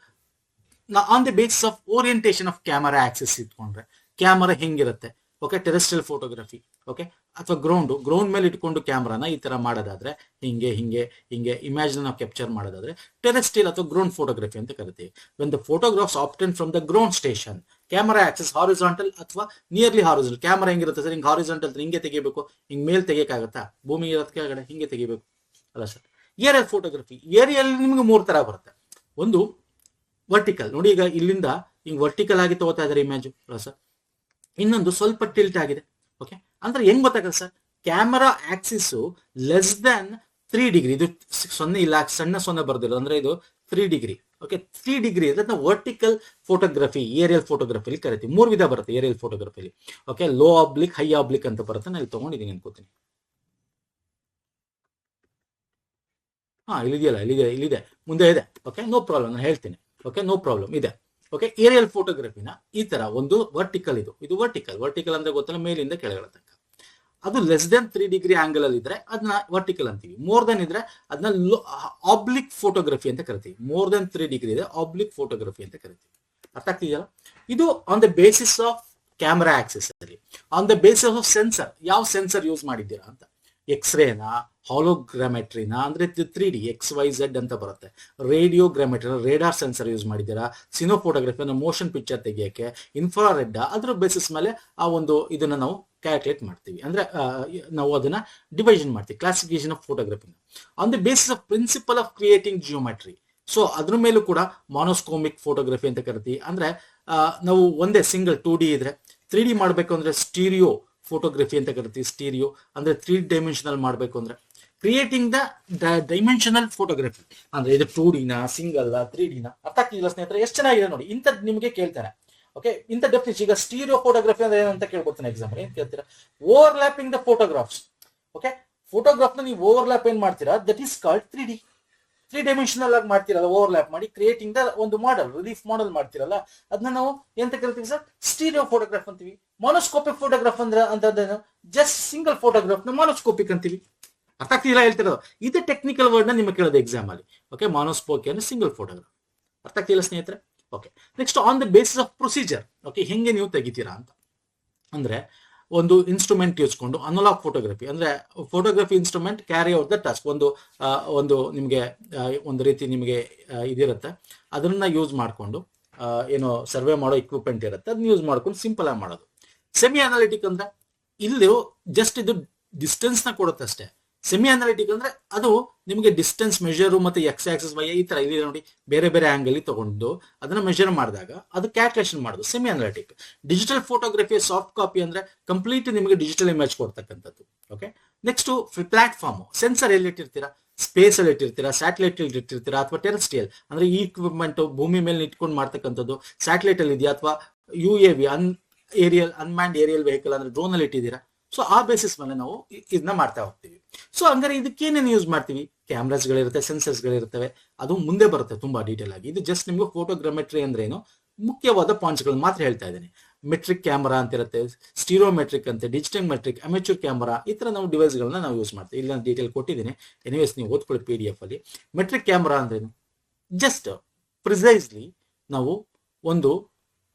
on the basis of orientation of camera Axis ಇಟ್ಕೊಂಡ್ರೆ ಕ್ಯಾಮರಾ ಹೆಂಗಿರುತ್ತೆ, ಓಕೆ, ಟೆರೆಸ್ಟ್ರಿಯಲ್ ಫೋಟೋಗ್ರಫಿ, ಓಕೆ, ಅಥವಾ ಗ್ರೌಂಡ್ ಮೇಲೆ ಇಟ್ಕೊಂಡು ಕ್ಯಾಮ್ರಾನ ಈ ತರ ಮಾಡೋದಾದ್ರೆ ಹಿಂಗೆ ಹಿಂಗೆ ಹಿಂಗೆ ಇಮ್ಯಾಜಿನ್ ನಾವು ಕ್ಯಾಪ್ಚರ್ ಮಾಡೋದಾದ್ರೆ ಟೆರೆಸ್ಟ್ರಿಯಲ್ ಅಥವಾ ಗ್ರೌಂಡ್ ಫೋಟೋಗ್ರಫಿ ಅಂತ ಕರಿತೀವಿ. When the photographs obtain from the ground station, camera axis horizontal ಅಥವಾ ನಿಯರ್ಲಿ ಹಾರಿಜಾಂಟಲ್. ಕ್ಯಾಮರಾ ಹೆಂಗಿರುತ್ತೆ ಸರ್? ಹಿಂಗೆ ಹಾರಿಜಾಂಟಲ್ ಹಿಂಗೆ ತೆಗಿಬೇಕು, ಹಿಂಗೆ ಮೇಲೆ ತೆಗಿಯಕ್ಕಾಗತ್ತಾ? ಭೂಮಿ ಇರೋದಕ್ಕೆ ಕೆಳಗಡೆ ಹಿಂಗೆ ತೆಗಿಬೇಕು ಅಲ್ಲ ಸರ್. ಏರಿಯಲ್ ಫೋಟೋಗ್ರಫಿ, ಏರಿಯಲ್ ನಿಮ್ಗೆ 3 ತರ ಬರುತ್ತೆ. ಒಂದು ವರ್ಟಿಕಲ್, ನೋಡಿ ಈಗ ಇಲ್ಲಿಂದ ಹಿಂಗ್ ವರ್ಟಿಕಲ್ ಆಗಿ ತಗೋತಾ ಇದಾರೆ ಇಮೇಜ್ ಅಲ್ಲ ಸರ್. ಇನ್ನೊಂದು ಸ್ವಲ್ಪ ಟಿಲ್ಟ್ ಆಗಿದೆ. ಓಕೆ, ಅಂದ್ರೆ ಹೆಂಗ್ ಗೊತ್ತಾಗಲ್ಲ sir? Camera Axis less than 3 degree, ಇದು 0 ಇಲ್ಲ, ಸಣ್ಣ 0 ಬರ್ದಿರೋದು, ಅಂದ್ರೆ ಇದು 3 ಡಿಗ್ರಿ. ಓಕೆ, 3 ಡಿಗ್ರಿ ಇದ್ರೆ ನಾವು ವರ್ಟಿಕಲ್ ಫೋಟೋಗ್ರಫಿ, ಏರಿಯಲ್ ಫೋಟೋಗ್ರಫಿಲಿ ಕರಿತೀವಿ. 3 ವಿಧ ಬರುತ್ತೆ ಏರಿಯಲ್ ಫೋಟೋಗ್ರಫಿಲಿ. Okay, low oblique, high oblique ಅಂತ ಬರುತ್ತೆ. ನಾನು ಇಲ್ಲಿ ತಗೊಂಡಿದ್ದೀನಿ ಅನ್ಕೋತೀನಿ. ಇಲ್ಲಿದೆಯಲ್ಲ, ಇಲ್ಲಿದೆ, ಮುಂದೆ ಇದೆ. ಓಕೆ, ನೋ ಪ್ರಾಬ್ಲಮ್, ನಾನು ಹೇಳ್ತೀನಿ. ಓಕೆ, ನೋ ಪ್ರಾಬ್ಲಮ್ ಇದೆ. ಓಕೆ, ಏರಿಯಲ್ ಫೋಟೋಗ್ರಫಿನ ಈ ತರ ಒಂದು ವರ್ಟಿಕಲ್, ಇದು ವರ್ಟಿಕಲ್ ಅಂದ್ರೆ ಗೊತ್ತಲ್ಲ, ಮೇಲಿಂದ ಕೆಳಗಡೆ ತನಕ. ಅದು ಲೆಸ್ ದೆನ್ 3 ಡಿಗ್ರಿ ಆಂಗಲ್ ಅಲ್ಲಿ ಇದ್ರೆ ಅದನ್ನ ವರ್ಟಿಕಲ್ ಅಂತೀವಿ. ಮೋರ್ ದೆನ್ ಇದ್ರೆ ಅದನ್ನ ಆಬ್ಲಿಕ್ ಫೋಟೋಗ್ರಫಿ ಅಂತ ಕರಿತೀವಿ. ಮೋರ್ ದೆನ್ 3 ಡಿಗ್ರಿ ಇದೆ ಆಬ್ಲಿಕ್ ಫೋಟೋಗ್ರಫಿ ಅಂತ ಕರಿತೀವಿ. ಅರ್ಥ ಆಗ್ತಿದೆಯಲ್ಲ? ಇದು on the basis of camera axis ಅಲ್ಲಿ. On the basis of sensor, ಯಾವ ಸೆನ್ಸರ್ ಯೂಸ್ ಮಾಡಿದ್ದೀರಾ ಅಂತ. ಎಕ್ಸ್ರೇನಾ, ಹಾಲೋಗ್ರಾಮೆಟ್ರಿನ, ಅಂದ್ರೆ 3D XYZ ಅಂತ ಬರುತ್ತೆ. ರೇಡಿಯೋಗ್ರಾಮೆಟ್ರಿ, ರೇಡಾರ್ ಸೆನ್ಸರ್ ಯೂಸ್ ಮಾಡಿದ್ದೀರಾ. ಸಿನೋ ಫೋಟೋಗ್ರಫಿ ಅಂದ್ರೆ ಮೋಷನ್ ಪಿಕ್ಚರ್ ತೆಗಿಯಕ್ಕೆ. ಇನ್ಫ್ರಾರೆಡ್, ಅದ್ರ ಬೇಸಿಸ್ ಮೇಲೆ ಆ ಒಂದು ಇದನ್ನ ನಾವು ಕ್ಯಾಲ್ಕುಲೇಟ್ ಮಾಡ್ತೀವಿ. ಅಂದ್ರೆ ನಾವು ಅದನ್ನ ಡಿವೈಷನ್ ಮಾಡ್ತೀವಿ, classification of photography on the basis of principle of creating geometry. So ಅದ್ರ ಮೇಲೂ ಕೂಡ ಮಾನೋಸ್ಕೋಮಿಕ್ ಫೋಟೋಗ್ರಫಿ ಅಂತ ಕರಿತೀವಿ. ಅಂದ್ರೆ ನಾವು ಒಂದೇ ಸಿಂಗಲ್ 2D ಇದ್ರೆ 3D ಮಾಡ್ಬೇಕು ಅಂದ್ರೆ ಸ್ಟೀರಿಯೋ ಫೋಟೋಗ್ರಫಿ ಅಂತ ಕರಿತೀವಿ. ಸ್ಟೀರಿಯೋ ಅಂದ್ರೆ 3 ಡೈಮೆನ್ಷನಲ್ ಮಾಡ್ಬೇಕು ಅಂದ್ರೆ ಕ್ರಿಯೇಟಿಂಗ್ ದ ಡೈಮೆನ್ಷನಲ್ ಫೋಟೋಗ್ರಫಿ. ಅಂದ್ರೆ ಇದು 2Dನ, ಸಿಂಗಲ್ 3Dನ. ಅರ್ಥ ಆಗ್ತಿಲ್ಲ ಸ್ನೇಹಿತರೆ? ಎಷ್ಟು ಚೆನ್ನಾಗಿದೆ ನೋಡಿ. ಇಂಥದ್ದು ನಿಮಗೆ ಕೇಳ್ತಾನೆ. ಓಕೆ, ಇಂಥ ಡೆಫಿನಿಷನ್. ಈಗ ಸ್ಟೀರಿಯೋ ಫೋಟೋಗ್ರಫಿ ಅಂದ್ರೆ ಏನಂತ ಕೇಳ್ಕೊಡ್ತಾನೆ ಎಕ್ಸಾಂಪಲ್. ಏನ್ ಕೇಳ್ತೀರಾ? Overlapping the photographs. Okay, photograph ನ ನೀವು ಓವರ್ಲ್ಯಾಪ್ ಏನ್ ಮಾಡ್ತೀರಾ, that is called 3D. 3 dimensional ಆಗಿ ಮಾಡ್ತಿರಲ್ಲ, ಓವರ್ಲ್ಯಾಪ್ ಮಾಡಿ ಕ್ರಿಯೇಟಿಂಗ್ ದ ಒಂದು ಮಾಡೆಲ್, ರಿಲೀಫ್ ಮಾಡೆಲ್ ಮಾಡ್ತಿರಲ್ಲ, ಅದನ್ನ ನಾವು ಎಂತ ಕರಿತೀವಿ ಸರ್? ಸ್ಟೀರಿಯೋ ಫೋಟೋಗ್ರಾಫ್ ಅಂತೀವಿ. ಮಾನೋಸ್ಕೋಪಿಕ್ ಫೋಟೋಗ್ರಾಫ್ ಅಂದ್ರೆ ಅಂತದ್ದೇನು? ಜಸ್ಟ್ ಸಿಂಗಲ್ ಫೋಟೋಗ್ರಾಫ್ ನ ಮಾನೋಸ್ಕೋಪಿಕ್ ಅಂತೀವಿ. ಅರ್ಥ ಆಗ್ತಿಲ್ಲ ಹೇಳ್ತಿರೋದು? ಇದು ಟೆಕ್ನಿಕಲ್ ವರ್ಡ್ ನ ನಿಮಗೆ ಕೇಳೋದು ಎಕ್ಸಾಮ್ ಅಲ್ಲಿ. ಓಕೆ, ಮಾನೋಸ್ಕೋಪಿ ಅಂದ್ರೆ ಸಿಂಗಲ್ ಫೋಟೋಗ್ರಾಫ್. ಅರ್ಥ ಆಗ್ತಿಲ್ಲ ಸ್ನೇಹಿತರೆ? Okay, next on the basis of procedure. Okay, ಹೆಂಗೆ ನೀವು ತೆಗಿತೀರಾ ಅಂತ ಅಂದ್ರೆ ಒಂದು ಇನ್ಸ್ಟ್ರೂಮೆಂಟ್ ಯೂಸ್ಕೊಂಡು ಅನಲಾಗ್ ಫೋಟೋಗ್ರಫಿ ಅಂದ್ರೆ photography instrument carry out the task. ಒಂದು ನಿಮಗೆ ಒಂದು ರೀತಿ ನಿಮಗೆ ಇದಿರುತ್ತೆ, ಅದನ್ನ ಯೂಸ್ ಮಾಡಿಕೊಂಡು ಏನೋ ಸರ್ವೆ ಮಾಡೋ ಇಕ್ವಿಪ್ಮೆಂಟ್ ಇರುತ್ತೆ, ಅದನ್ನ ಯೂಸ್ ಮಾಡ್ಕೊಂಡು ಸಿಂಪಲ್ ಆಗಿ ಮಾಡೋದು. ಸೆಮಿ ಅನಾಲಿಟಿಕ್ ಅಂದ್ರೆ ಇಲ್ಲಿ ಜಸ್ಟ್ ಇದು ಡಿಸ್ಟೆನ್ಸ್ ನ ಕೊಡುತ್ತೆ ಅಷ್ಟೇ. ಸೆಮಿ ಅನಾಲಿಟಿಕ್ ಅಂದ್ರೆ ಅದು ನಿಮಗೆ ಡಿಸ್ಟೆನ್ಸ್ ಮೆಷರ್ ಮತ್ತೆ ಎಕ್ಸ್ ಆಕ್ಸಿಸ್ ವೈ ಈ ತರ ಇದೆ ನೋಡಿ, ಬೇರೆ ಬೇರೆ ಆಂಗಲ್ ತಗೊಂಡು ಅದನ್ನ ಮೆಷರ್ ಮಾಡಿದಾಗ ಅದು ಕ್ಯಾಲ್ಕುಲೇಷನ್ ಮಾಡೋದು semi analytic. Digital photography soft copy ಅಂದ್ರೆ ಕಂಪ್ಲೀಟ್ ನಿಮಗೆ ಡಿಜಿಟಲ್ ಇಮೇಜ್ ಕೊಡ್ತಕ್ಕಂಥದ್ದು. Okay, next platform. ಸೆನ್ಸರ್ ಎಲ್ಲಿ ಇಟ್ಟಿರ್ತೀರಾ? ಸ್ಪೇಸ್ ಅಲ್ಲಿ ಇಟ್ಟಿರ್ತೀರಾ, ಸ್ಯಾಟಲೈಟ್ ಅಲ್ಲಿ ಇಟ್ಟಿರ್ತೀರಾ, ಅಥವಾ ಟೆರೆಸ್ಟ್ರಿಯಲ್ ಅಂದ್ರೆ ಈ ಇಕ್ವಿಪ್ಮೆಂಟ್ ಭೂಮಿ ಮೇಲೆ ಇಟ್ಕೊಂಡು ಮಾಡ್ತಕ್ಕಂಥದ್ದು ಸ್ಯಾಟಲೈಟ್ ಅಲ್ಲಿ ಇದೆಯಾ, ಅಥವಾ UAV ಅನ್ಮ್ಯಾನ್ಡ್ ಏರಿಯಲ್ ವೆಹಿಕಲ್ ಅಂದ್ರೆ ಡ್ರೋನ್ ಅಲ್ಲಿ ಇಟ್ಟಿದ್ದೀರಾ. ಸೊ ಆ ಬೇಸಿಸ್ ಮೇಲೆ ನಾವು ಇದನ್ನ ಮಾಡ್ತಾ ಹೋಗ್ತೀವಿ. ಸೊ ಹಂಗಾರೆ ಇದಕ್ಕೇನೇನು ಯೂಸ್ ಮಾಡ್ತೀವಿ? ಕ್ಯಾಮ್ರಾಸ್ ಗಳಿರುತ್ತೆ, ಸೆನ್ಸರ್ಸ್ ಗಳಿರ್ತವೆ, ಅದು ಮುಂದೆ ಬರುತ್ತೆ ತುಂಬಾ ಡೀಟೇಲ್ ಆಗಿ. ಇದು ಜಸ್ಟ್ ನಿಮ್ಗೆ ಫೋಟೋಗ್ರಾಮೆಟ್ರಿ ಅಂದ್ರೆ ಏನು ಮುಖ್ಯವಾದ ಪಾಯಿಂಟ್ಸ್ ಗಳನ್ನ ಮಾತ್ರ ಹೇಳ್ತಾ ಇದ್ದೇನೆ. ಮೆಟ್ರಿಕ್ ಕ್ಯಾಮರಾ ಅಂತ ಇರುತ್ತೆ, ಸ್ಟೀರಿಯೋಮೆಟ್ರಿಕ್ ಅಂತ, ಡಿಜಿಟಲ್ ಮೆಟ್ರಿಕ್, ಅಮೆಚೂರ್ ಕ್ಯಾಮರಾ, ಈ ತರ ನಾವು ಡಿವೈಸ್ ಗಳನ್ನ ನಾವು ಯೂಸ್ ಮಾಡ್ತೀವಿ. ಇಲ್ಲಿ ನಾನು ಡೀಟೇಲ್ ಕೊಟ್ಟಿದ್ದೀನಿ, ಎನಿವೇಸ್ ನೀವು ಓದ್ಕೊಳ್ಳಿ PDF ಅಲ್ಲಿ. ಮೆಟ್ರಿಕ್ ಕ್ಯಾಮರಾ ಅಂದ್ರೇನು? ಜಸ್ಟ್ ಪ್ರಿಸೈಸ್ಲಿ ನಾವು ಒಂದು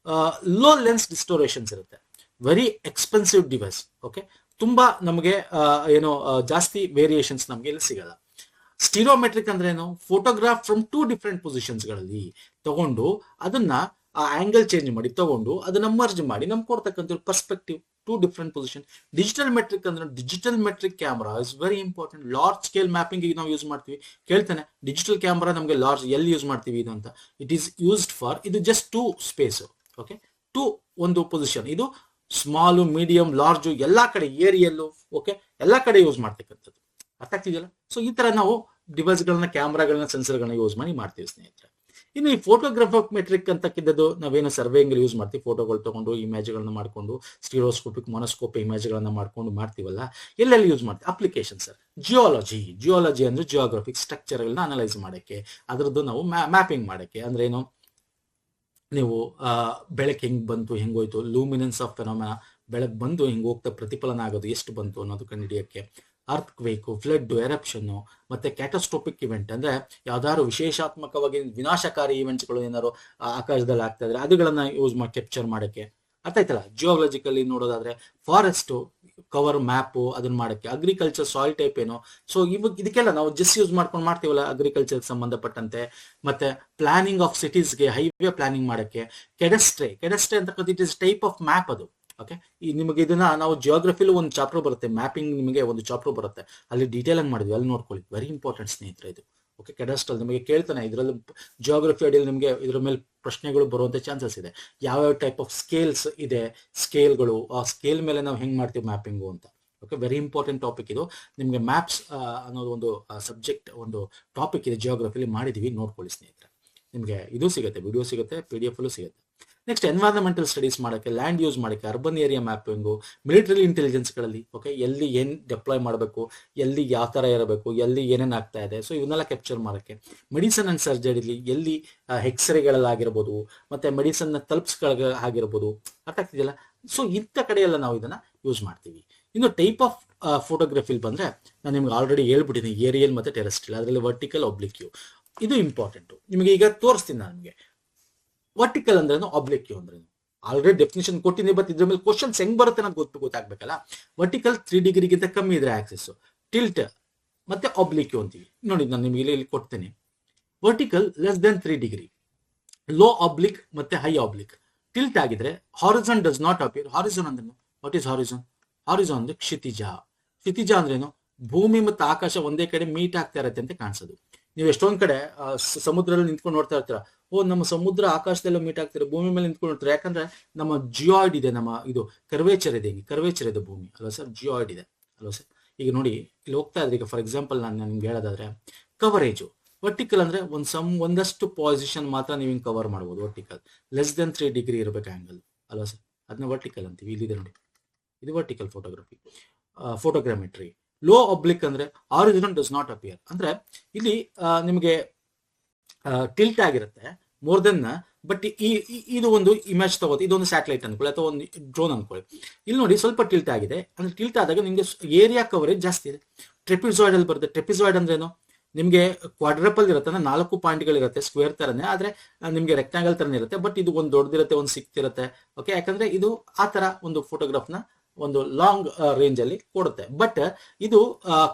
ಲೋ ಲೆನ್ಸ್ ಡಿಸ್ಟೋರೇಷನ್ಸ್ ಇರುತ್ತೆ, ವೆರಿ ಎಕ್ಸ್ಪೆನ್ಸಿವ್ ಡಿವೈಸ್. ಓಕೆ, ತುಂಬಾ ನಮಗೆ ಏನೋ ಜಾಸ್ತಿ ವೇರಿಯೇಷನ್ಸ್ ನಮಗೆ ಇಲ್ಲಿ ಸಿಗಲ್ಲ. ಸ್ಟೀರಿಯೋಮೆಟ್ರಿಕ್ ಅಂದ್ರೆ ಏನು? ಫೋಟೋಗ್ರಾಫ್ ಫ್ರಮ್ 2 ಡಿಫ್ರೆಂಟ್ ಪೊಸಿಷನ್ಸ್ ಗಳಲ್ಲಿ ತಗೊಂಡು ಅದನ್ನ ಆ ಆಂಗಲ್ ಚೇಂಜ್ ಮಾಡಿ ತಗೊಂಡು ಅದನ್ನ ಮರ್ಜ್ ಮಾಡಿ ನಮ್ಗೆ ಕೊಡ್ತಕ್ಕಂಥ perspective 2 different position. Digital metric ಅಂದ್ರೆ digital metric camera is very important. Large scale mapping ಈಗ ನಾವು ಯೂಸ್ ಮಾಡ್ತೀವಿ. ಕೇಳ್ತಾನೆ ಡಿಜಿಟಲ್ ಕ್ಯಾಮರಾ ನಮಗೆ ಲಾರ್ಜ್ ಎಲ್ಲಿ ಯೂಸ್ ಮಾಡ್ತೀವಿ ಇದು ಅಂತ. ಇಟ್ ಈಸ್ ಯೂಸ್ಡ್ ಫಾರ್, ಇದು ಜಸ್ಟ್ 2 ಸ್ಪೇಸ್. ಓಕೆ, 2 ಒಂದು ಪೊಸಿಷನ್. ಇದು ಸ್ಮಾಲ್, ಮೀಡಿಯಂ, ಲಾರ್ಜ್ ಎಲ್ಲಾ ಕಡೆ, ಏರಿಯಲ್ಲು, ಓಕೆ, ಎಲ್ಲಾ ಕಡೆ ಯೂಸ್ ಮಾಡ್ತಕ್ಕಂಥದ್ದು. ಅರ್ಥ ಆಗ್ತಿದೆಯಲ್ಲ? ಸೊ ಈ ತರ ನಾವು ಡಿವೈಸ್ ಗಳನ್ನ, ಕ್ಯಾಮ್ರಾಗಳನ್ನ, ಸೆನ್ಸರ್ ಗಳನ್ನ ಯೂಸ್ ಮಾಡಿ ಮಾಡ್ತೀವಿ ಸ್ನೇಹಿತರೆ. ಇನ್ನು ಈ ಫೋಟೋಗ್ರಾಫೋಮೆಟ್ರಿಕ್ ಅಂತಕ್ಕಿದ್ದು ನಾವೇನು ಸರ್ವೇಂಗ್ ಯೂಸ್ ಮಾಡ್ತೀವಿ, ಫೋಟೋಗಳು ತಗೊಂಡು ಇಮೇಜ್ಗಳನ್ನ ಮಾಡ್ಕೊಂಡು ಸ್ಟೀರಿಯೋಸ್ಕೋಪಿಕ್ ಮೊನೋಸ್ಕೋಪ್ ಇಮೇಜ್ಗಳನ್ನ ಮಾಡ್ಕೊಂಡು ಮಾಡ್ತೀವಲ್ಲ, ಎಲ್ಲೆಲ್ಲಿ ಯೂಸ್ ಮಾಡ್ತೀವಿ? Application sir. ಜಿಯಾಲಜಿ ಅಂದ್ರೆ ಜಿಯೋಗ್ರಫಿಕ್ ಸ್ಟ್ರಕ್ಚರ್ಗಳನ್ನ ಅನಲೈಸ್ ಮಾಡೋಕ್ಕೆ, ಅದರದ್ದು ನಾವು ಮ್ಯಾಪಿಂಗ್ ಮಾಡೋಕ್ಕೆ. ಅಂದ್ರೆ ಏನು, ನೀವು ಬೆಳಕು ಹೆಂಗ್ ಬಂತು, ಹೆಂಗೋಯ್ತು, ಲೂಮಿನೆನ್ಸ್ ಆಫ್ ಫೆನೋಮೆನಾ, ಬೆಳಕು ಬಂದು ಹಿಂಗೆ ಹೋಗ್ತಾ ಪ್ರತಿಫಲನ ಆಗೋದು ಎಷ್ಟು ಬಂತು ಅನ್ನೋದು ಕಂಡುಹಿಡಿಯೋಕ್ಕೆ. ಅರ್ತ್ ಕ್ವೇಕು, ಫ್ಲಡ್, ಎರಪ್ಷನ್ನು, ಮತ್ತೆ ಕ್ಯಾಟಸ್ಟ್ರೋಪಿಕ್ ಇವೆಂಟ್ ಅಂದ್ರೆ ಯಾವ್ದಾದ್ರು ವಿಶೇಷಾತ್ಮಕವಾಗಿ ವಿನಾಶಕಾರಿ ಇವೆಂಟ್ಸ್ಗಳು ಏನಾದ್ರು ಆಕಾಶದಲ್ಲಿ ಆಗ್ತಾ ಇದ್ರೆ ಅದುಗಳನ್ನ ಯೂಸ್ ಮಾಡಿ ಕ್ಯಾಪ್ಚರ್ ಮಾಡೋಕ್ಕೆ. ಅರ್ಥ ಆಯ್ತಲ್ಲ? ಜಿಯೋಲಜಿಕಲಿ ನೋಡೋದಾದ್ರೆ ಫಾರೆಸ್ಟ್ ಕವರ್ ಮ್ಯಾಪು ಅದನ್ನ ಮಾಡಕ್ಕೆ, ಅಗ್ರಿಕಲ್ಚರ್ ಸಾಯಿಲ್ ಟೈಪ್ ಏನು, ಸೊ ಇದಕ್ಕೆಲ್ಲ ನಾವು ಜಸ್ಟ್ ಯೂಸ್ ಮಾಡ್ಕೊಂಡು ಮಾಡ್ತೀವಲ್ಲ ಅಗ್ರಿಕಲ್ಚರ್ ಸಂಬಂಧಪಟ್ಟಂತೆ. ಮತ್ತೆ ಪ್ಲಾನಿಂಗ್ ಆಫ್ ಸಿಟೀಸ್ಗೆ, ಹೈವೇ ಪ್ಲಾನಿಂಗ್ ಮಾಡಕ್ಕೆ. ಕೆಡಸ್ಟ್ರೆ ಅಂತಕ್ಕಂಥ it is type of map ಅದು. ಓಕೆ, ಈ ನಿಮಗೆ ಇದನ್ನ ನಾವು ಜಿಯೋಗ್ರಫಿಲಿ ಒಂದು ಚಾಪ್ಟರ್ ಬರುತ್ತೆ, ಮ್ಯಾಪಿಂಗ್ ನಿಮಗೆ ಒಂದು ಚಾಪ್ಟರ್ ಬರುತ್ತೆ, ಅಲ್ಲಿ ಡೀಟೇಲ್ ಆಗಿ ಮಾಡಿದ್ವಿ, ಅಲ್ಲಿ ನೋಡ್ಕೊಳ್ಳಿ. ವೆರಿ ಇಂಪಾರ್ಟೆಂಟ್ ಸ್ನೇಹಿತರೆ ಇದು. ಓಕೆ, ಕೆಡಸ್ಟ್ರಲ್ ನಿಮಗೆ ಕೇಳ್ತಾನೆ, ಇದರಲ್ಲಿ ಜಿಯೋಗ್ರಫಿ ಅಡಿಯಲ್ಲಿ ನಿಮಗೆ ಇದ್ರ ಮೇಲೆ ಪ್ರಶ್ನೆಗಳು ಬರುವಂತ ಚಾನ್ಸಸ್ ಇದೆ. ಯಾವ್ಯಾವ ಟೈಪ್ ಆಫ್ ಸ್ಕೇಲ್ಸ್ ಇದೆ, ಸ್ಕೇಲ್ಗಳು, ಆ ಸ್ಕೇಲ್ ಮೇಲೆ ನಾವು ಹೆಂಗ್ ಮಾಡ್ತೀವಿ ಮ್ಯಾಪಿಂಗು ಅಂತ. ಓಕೆ, ವೆರಿ ಇಂಪಾರ್ಟೆಂಟ್ ಟಾಪಿಕ್ ಇದು. ನಿಮಗೆ ಮ್ಯಾಪ್ಸ್ ಅನ್ನೋದು ಒಂದು ಸಬ್ಜೆಕ್ಟ್, ಒಂದು ಟಾಪಿಕ್ ಇದೆ ಜಿಯೋಗ್ರಫಿಲಿ, ಮಾಡಿದೀವಿ, ನೋಡ್ಕೊಳ್ಳಿ ಸ್ನೇಹಿತರೆ. ನಿಮಗೆ ಇದು ಸಿಗುತ್ತೆ, ವಿಡಿಯೋ ಸಿಗುತ್ತೆ, PDF ಅಲ್ಲೂ ಸಿಗುತ್ತೆ. ನೆಕ್ಸ್ಟ್ ಎನ್ವೈರನ್ಮೆಂಟಲ್ ಸ್ಟಡೀಸ್ ಮಾಡೋಕ್ಕೆ, ಲ್ಯಾಂಡ್ ಯೂಸ್ ಮಾಡೋಕ್ಕೆ, ಅರ್ಬನ್ ಏರಿಯಾ ಮ್ಯಾಪಿಂಗು, ಮಿಲಿಟರಿ ಇಂಟೆಲಿಜೆನ್ಸ್ಗಳಲ್ಲಿ. ಓಕೆ, ಎಲ್ಲಿ ಏನು ಡಿಪ್ಲಾಯ್ ಮಾಡಬೇಕು, ಎಲ್ಲಿ ಯಾವ ಥರ ಇರಬೇಕು, ಎಲ್ಲಿ ಏನೇನು ಆಗ್ತಾ ಇದೆ, ಸೊ ಇವನ್ನೆಲ್ಲ ಕ್ಯಾಪ್ಚರ್ ಮಾಡೋಕ್ಕೆ. ಮೆಡಿಸನ್ ಅಂಡ್ ಸರ್ಜರಿಲಿ ಎಲ್ಲಿ ಎಕ್ಸ್ರೇಗಳಲ್ಲಾಗಿರ್ಬೋದು, ಮತ್ತೆ ಮೆಡಿಸನ್ನ ತಲುಪಿಸ್ಗಳ ಆಗಿರ್ಬೋದು. ಅರ್ಥ ಆಗ್ತಿದೆಯಲ್ಲ? ಸೊ ಇಂಥ ಕಡೆ ಎಲ್ಲ ನಾವು ಇದನ್ನ ಯೂಸ್ ಮಾಡ್ತೀವಿ. ಇನ್ನು ಟೈಪ್ ಆಫ್ ಫೋಟೋಗ್ರಫಿಲಿ ಬಂದ್ರೆ ನಾನು ನಿಮ್ಗೆ ಆಲ್ರೆಡಿ ಹೇಳ್ಬಿಟ್ಟಿದ್ದೀನಿ, ಏರಿಯಲ್ ಮತ್ತೆ ಟೆರೆಸ್ಟ್ರಿಯಲ್, ಅದರಲ್ಲಿ ವರ್ಟಿಕಲ್, ಒಬ್ಲಿಕ್ಯೂ. ಇದು ಇಂಪಾರ್ಟೆಂಟು. ನಿಮಗೆ ಈಗ ತೋರಿಸ್ತೀನಿ ನಾನು ನಿಮಗೆ. ವರ್ಟಿಕಲ್ ಅಂದ್ರೇನು, ಆಬ್ಲಿಕ್ಯೂ ಅಂದ್ರೇನು, ಆಲ್ರೆಡಿ ಡೆಫಿನೇಷನ್ ಕೊಟ್ಟಿದ್ದೀನಿ. ಬಟ್ ಇದ್ರ ಮೇಲೆ ಕ್ವಶನ್ಸ್ ಹೆಂಗ್ ಬರುತ್ತೆ ಅನ್ನೋದು ಗೊತ್ತಾಗ್ಬೇಕಲ್ಲ. ವರ್ಟಿಕಲ್ 3 ಡಿಗ್ರಿಗಿಂತ ಕಮ್ಮಿ ಇದ್ರೆ ಆಕ್ಸಿಸ್, ಟಿಲ್ಟ್ ಮತ್ತೆ ಆಬ್ಲಿಕ್ಯೂ ಅಂತೀವಿ. ನೋಡಿ ನಾನು ನಿಮಗೆ ಇಲ್ಲಿ ಕೊಡ್ತೀನಿ. Vertical less than 3 degree, low oblique ಮತ್ತೆ ಹೈ ಆಬ್ಲಿಕ್. ಟಿಲ್ಟ್ ಆಗಿದ್ರೆ horizon does not appear. Horizon ಅಂದ್ರೇನು? What is horizon? ಹಾರಿಜಾನ್ ಅಂದ್ರೆ ಕ್ಷಿತಿಜ. ಕ್ಷಿತಿಜ ಅಂದ್ರೇನು? ಭೂಮಿ ಮತ್ತು ಆಕಾಶ ಒಂದೇ ಕಡೆ ಮೀಟ್ ಆಗ್ತಾ ಇರತ್ತೆ ಅಂತ ಕಾಣಿಸೋದು. ನೀವು ಎಷ್ಟೊಂದ್ ಕಡೆ ಸಮುದ್ರದಲ್ಲಿ ನಿಂತ್ಕೊಂಡು ನೋಡ್ತಾ ಇರ್ತೀರ, ಓ ನಮ್ಮ ಸಮುದ್ರ ಆಕಾಶದಲ್ಲೂ ಮೀಟ್ ಆಗ್ತಿರ, ಭೂಮಿ ಮೇಲೆ ನಿಂತ್ಕೊಂಡು ನೋಡ್ತಾರೆ. ಯಾಕಂದ್ರೆ ನಮ್ಮ ಜಿಯಾಯ್ಡ್ ಇದೆ, ನಮ್ಮ ಇದು ಕರ್ವೇಚರ್ ಇದೆ, ಹಿಂಗೆ ಕರ್ವೇಚರ್ ಇದೆ ಭೂಮಿ ಅಲ್ವಾ ಸರ್, ಜಿಯಾಯ್ಡ್ ಇದೆ ಅಲ್ವಾ ಸರ್. ಈಗ ನೋಡಿ ಇಲ್ಲಿ ಹೋಗ್ತಾ ಇದ್ರೆ, ಈಗ ಫಾರ್ ಎಕ್ಸಾಂಪಲ್ ನಾನು ನಿಮ್ಗೆ ಹೇಳೋದಾದ್ರೆ ಕವರೇಜು. ವರ್ಟಿಕಲ್ ಅಂದ್ರೆ ಒಂದಷ್ಟು ಪೊಸಿಷನ್ ಮಾತ್ರ ನೀವು ಹಿಂಗೆ ಕವರ್ ಮಾಡ್ಬೋದು. ವರ್ಟಿಕಲ್ ಲೆಸ್ ದೆನ್ 3 ಡಿಗ್ರಿ ಇರಬೇಕು ಆಂಗಲ್ ಅಲ್ವಾ ಸರ್, ಅದನ್ನ ವರ್ಟಿಕಲ್ ಅಂತೀವಿ. ಇಲ್ಲಿದೆ ನೋಡಿ, ಇದು ವರ್ಟಿಕಲ್ ಫೋಟೋಗ್ರಫಿ, ಫೋಟೋಗ್ರಾಮೆಟ್ರಿ. ಲೋ ಅಬ್ಲಿಕ್ ಅಂದ್ರೆ ಆರಿಜಿನ್ ಡಸ್ ನಾಟ್ ಅಪಿಯರ್, ಅಂದ್ರೆ ಇಲ್ಲಿ ನಿಮಗೆ ಟಿಲ್ಟ್ ಆಗಿರುತ್ತೆ ಮೋರ್ ದೆನ್. ಬಟ್ ಇದು ಒಂದು ಇಮೇಜ್ ತಗೋತಿ, ಇದೊಂದು ಸ್ಯಾಟಲೈಟ್ ಅನ್ಕೊಳ್ಳಿ ಅಥವಾ ಒಂದು ಡ್ರೋನ್ ಅನ್ಕೊಳ್ಳಿ. ಇಲ್ಲಿ ನೋಡಿ ಸ್ವಲ್ಪ ಟಿಲ್ಟ್ ಆಗಿದೆ, ಅಂದ್ರೆ ಟಿಲ್ಟ್ ಆದಾಗ ನಿಮಗೆ ಏರಿಯಾ ಕವರೇಜ್ ಜಾಸ್ತಿ ಇದೆ. ಟ್ರೆಪಿಸಾಯ್ಡ್ ಅಲ್ಲಿ ಬರುತ್ತೆ. ಟ್ರೆಪಿಸಾಯ್ಡ್ ಅಂದ್ರೆ ಏನು? ನಿಮಗೆ ಕ್ವಾಡ್ರಪಲ್ ಇರುತ್ತೆ, ಅಂದ್ರೆ 4 ಪಾಯಿಂಟ್ಗಳಿರುತ್ತೆ, ಸ್ಕ್ವೇರ್ ತರನೇ, ಆದ್ರೆ ನಿಮಗೆ ರೆಕ್ಟಾಂಗಲ್ ತರನೇ ಇರುತ್ತೆ. ಬಟ್ ಇದು ಒಂದು ದೊಡ್ಡದಿರುತ್ತೆ, ಒಂದು ಸಿಕ್ತಿರುತ್ತೆ. ಓಕೆ, ಯಾಕಂದ್ರೆ ಇದು ಆ ತರ ಒಂದು ಫೋಟೋಗ್ರಾಫ್ನ ಒಂದು ಲಾಂಗ್ ರೇಂಜ್ ಅಲ್ಲಿ ಕೊಡುತ್ತೆ. ಬಟ್ ಇದು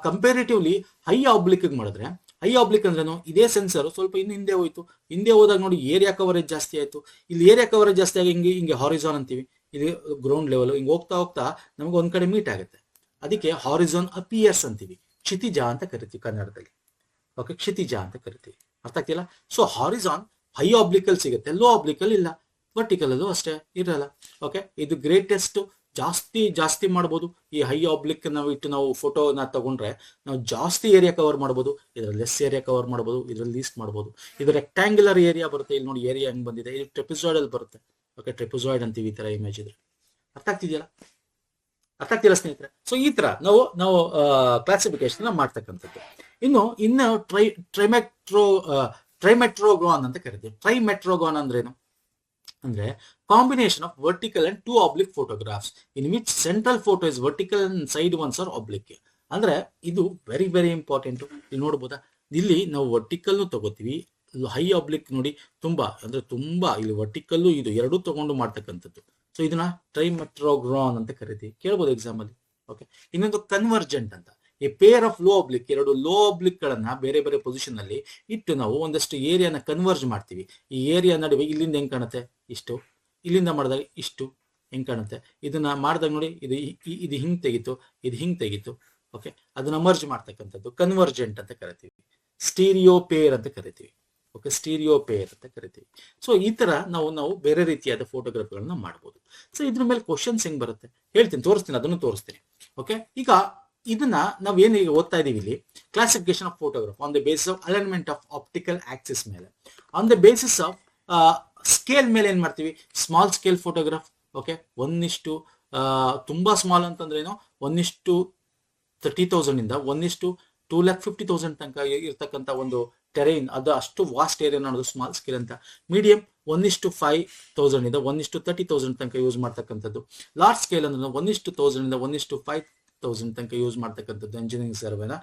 ಕಂಪೇರಿಟಿವ್ಲಿ ಹೈ ಆಬ್ಲಿಕ್ ಮಾಡಿದ್ರೆ, ಹೈ ಆಬ್ಲಿಕ್ ಅಂದ್ರೇನು? ಇದೇ ಸೆನ್ಸರ್ ಸ್ವಲ್ಪ ಇನ್ನು ಹಿಂದೆ ಹೋಯ್ತು, ಹಿಂದೆ ಹೋದಾಗ ನೋಡಿ ಏರಿಯಾ ಕವರೇಜ್ ಜಾಸ್ತಿ ಆಯ್ತು. ಇಲ್ಲಿ ಏರಿಯಾ ಕವರೇಜ್ ಜಾಸ್ತಿ ಆಗಿ ಹಿಂಗೆ ಹಾರಿಜಾನ್ ಅಂತೀವಿ, ಇಲ್ಲಿ ಗ್ರೌಂಡ್ ಲೆವೆಲ್ ಹಿಂಗೆ ಹೋಗ್ತಾ ಹೋಗ್ತಾ ನಮಗೆ ಒಂದ್ ಕಡೆ ಮೀಟ್ ಆಗುತ್ತೆ. ಅದಕ್ಕೆ ಹಾರಿಜಾನ್ ಅಪಿಯರ್ಸ್ ಅಂತೀವಿ, ಕ್ಷಿತಿಜ ಅಂತ ಕರಿತೀವಿ ಕನ್ನಡದಲ್ಲಿ. ಓಕೆ, ಕ್ಷಿತಿಜ ಅಂತ ಕರಿತೀವಿ. ಅರ್ಥ ಆಗ್ತಿಲ್ಲ? ಸೊ ಹಾರಿಜಾನ್ ಹೈ ಆಬ್ಲಿಕಲ್ ಸಿಗುತ್ತೆ, ಲೋ ಆಬ್ಲಿಕಲ್ ಇಲ್ಲ. ವರ್ಟಿಕಲ್ ಅಲ್ಲೂ ಅಷ್ಟೇ ಇರಲ್ಲ. ಓಕೆ, ಇದು ಗ್ರೇಟೆಸ್ಟ್ ಜಾಸ್ತಿ ಮಾಡ್ಬೋದು. ಈ ಹೈ ಆಬ್ಲಿಕ್ ನಾವು ಇಟ್ಟು ನಾವು ಫೋಟೋನ ತಗೊಂಡ್ರೆ ನಾವು ಜಾಸ್ತಿ ಏರಿಯಾ ಕವರ್ ಮಾಡ್ಬೋದು, ಇದ್ರಲ್ಲಿ ಲೆಸ್ ಏರಿಯಾ ಕವರ್ ಮಾಡ್ಬೋದು, ಇದ್ರಲ್ಲಿ ಲೀಸ್ಟ್ ಮಾಡ್ಬೋದು. ಇದು ರೆಕ್ಟಾಂಗ್ಯುಲರ್ ಏರಿಯಾ ಬರುತ್ತೆ. ಇಲ್ಲಿ ನೋಡಿ ಏರಿಯಾ ಹೆಂಗ್ ಬಂದಿದೆ, ಇದು ಟ್ರೆಪಿಸಾಯ್ಡ್ ಅಲ್ಲಿ ಬರುತ್ತೆ. ಓಕೆ, ಟ್ರೆಪಿಸಾಯ್ಡ್ ಅಂತೀವಿ ಈ ತರ ಇಮೇಜ್ ಇದ್ರೆ. ಅರ್ಥ ಆಗ್ತಿಲ್ಲ ಸ್ನೇಹಿತರೆ? ಸೊ ಈ ತರ ನಾವು ಕ್ಲಾಸಿಫಿಕೇಶನ್ ಮಾಡ್ತಕ್ಕಂಥದ್ದು. ಇನ್ನು ಟ್ರೈಮೆಟ್ರೋಗಾನ್ ಅಂತ ಕರಿತೀವಿ. ಟ್ರೈಮೆಟ್ರೋಗಾನ್ ಅಂದ್ರೇನು? ಅಂದ್ರೆ combination of vertical and 2 oblique photographs in which central photo is vertical and side ones are oblique. ಅಂದ್ರೆ ಇದು ವೆರಿ ವೆರಿ ಇಂಪಾರ್ಟೆಂಟ್. ಇಲ್ಲಿ ನೋಡ್ಬೋದಾ, ಇಲ್ಲಿ ನಾವು ವರ್ಟಿಕಲ್ ತಗೋತೀವಿ, ಹೈ ಆಬ್ಲಿಕ್ ನೋಡಿ ತುಂಬಾ ಇಲ್ಲಿ ವರ್ಟಿಕಲ್ ಇದು ಎರಡೂ ತಗೊಂಡು ಮಾಡ್ತಕ್ಕಂಥದ್ದು. ಸೊ ಇದನ್ನ ಟ್ರೈಮೆಟ್ರೋಗಾನ್ ಅಂತ ಕರಿತೀವಿ, ಕೇಳ್ಬೋದು ಎಕ್ಸಾಮ್ ಅಲ್ಲಿ. ಓಕೆ, ಇನ್ನೊಂದು ಕನ್ವರ್ಜೆಂಟ್ ಅಂತ. ಈ pair of low oblique, 2 low oblique ಗಳನ್ನ ಬೇರೆ ಬೇರೆ ಪೊಸಿಷನ್ ಅಲ್ಲಿ ಇಟ್ಟು ನಾವು ಒಂದಷ್ಟು ಏರಿಯಾನ ಕನ್ವರ್ಜ್ ಮಾಡ್ತೀವಿ. ಈ ಏರಿಯಾ ನಡುವೆ ಇಲ್ಲಿಂದ ಹೆಂಗ್ ಕಾಣುತ್ತೆ ಇಷ್ಟು, ಇಲ್ಲಿಂದ ಮಾಡಿದಾಗ ಇಷ್ಟು ಹೆಂಗ್ ಕಾಣುತ್ತೆ. ಇದನ್ನ ಮಾಡಿದಾಗ ನೋಡಿ ಇದು ಹಿಂಗ್ ತೆಗಿತು, ಇದು ಹಿಂಗ್ ತೆಗಿತು. ಓಕೆ, ಅದನ್ನ ಮರ್ಜ್ ಮಾಡ್ತಕ್ಕಂಥದ್ದು ಕನ್ವರ್ಜೆಂಟ್ ಅಂತ ಕರಿತೀವಿ. ಸ್ಟೀರಿಯೋ ಪೇರ್ ಅಂತ ಕರಿತೀವಿ. ಓಕೆ, ಸ್ಟೀರಿಯೋ ಪೇರ್ ಅಂತ ಕರಿತೀವಿ. ಸೊ ಈ ತರ ನಾವು ಬೇರೆ ರೀತಿಯಾದ ಫೋಟೋಗ್ರಫಿಗಳನ್ನ ಮಾಡ್ಬೋದು. ಸೊ ಇದ್ರ ಮೇಲೆ ಕ್ವಶನ್ಸ್ ಹೆಂಗ್ ಬರುತ್ತೆ ಹೇಳ್ತೀನಿ, ತೋರಿಸ್ತೀನಿ, ಅದನ್ನು ತೋರಿಸ್ತೀನಿ. ಓಕೆ, ಈಗ ಇದನ್ನ ನಾವು ಏನು ಈಗ ಓದ್ತಾ ಇದೀವಿ ಇಲ್ಲಿ, classification of photograph on the basis of alignment of optical axis ಮೇಲೆ, on the basis of scale ಮೇಲೆ ಏನ್ ಮಾಡ್ತೀವಿ, ಸ್ಮಾಲ್ ಸ್ಕೇಲ್ ಫೋಟೋಗ್ರಾಫ್. ಓಕೆ, 1:, ತುಂಬಾ ಸ್ಮಾಲ್ ಅಂತಂದ್ರೆ ಏನು, 1:30,000 ಇಂದ 1:250,000 ತನಕ ಇರ್ತಕ್ಕಂಥ ಒಂದು ಟೆರೈನ್, ಅದು ಅಷ್ಟು ವಾಸ್ಟ್ ಏರಿಯಾ ಅನ್ನೋದು ಸ್ಮಾಲ್ ಸ್ಕೇಲ್ ಅಂತ. ಮೀಡಿಯಂ 1:5,000 ಇಂದ 1:30,000 ತನಕ ಯೂಸ್ ಮಾಡ್ತಕ್ಕಂಥದ್ದು. ಲಾರ್ಜ್ ಸ್ಕೇಲ್ ಅಂದ್ರೆ 1:1000 ಇಂದ 1:5,000 ತನಕ ಯೂಸ್ ಮಾಡ್ತಕ್ಕಂಥದ್ದು. ಇಂಜಿನಿಯರಿಂಗ್ ಸರ್ವೆನ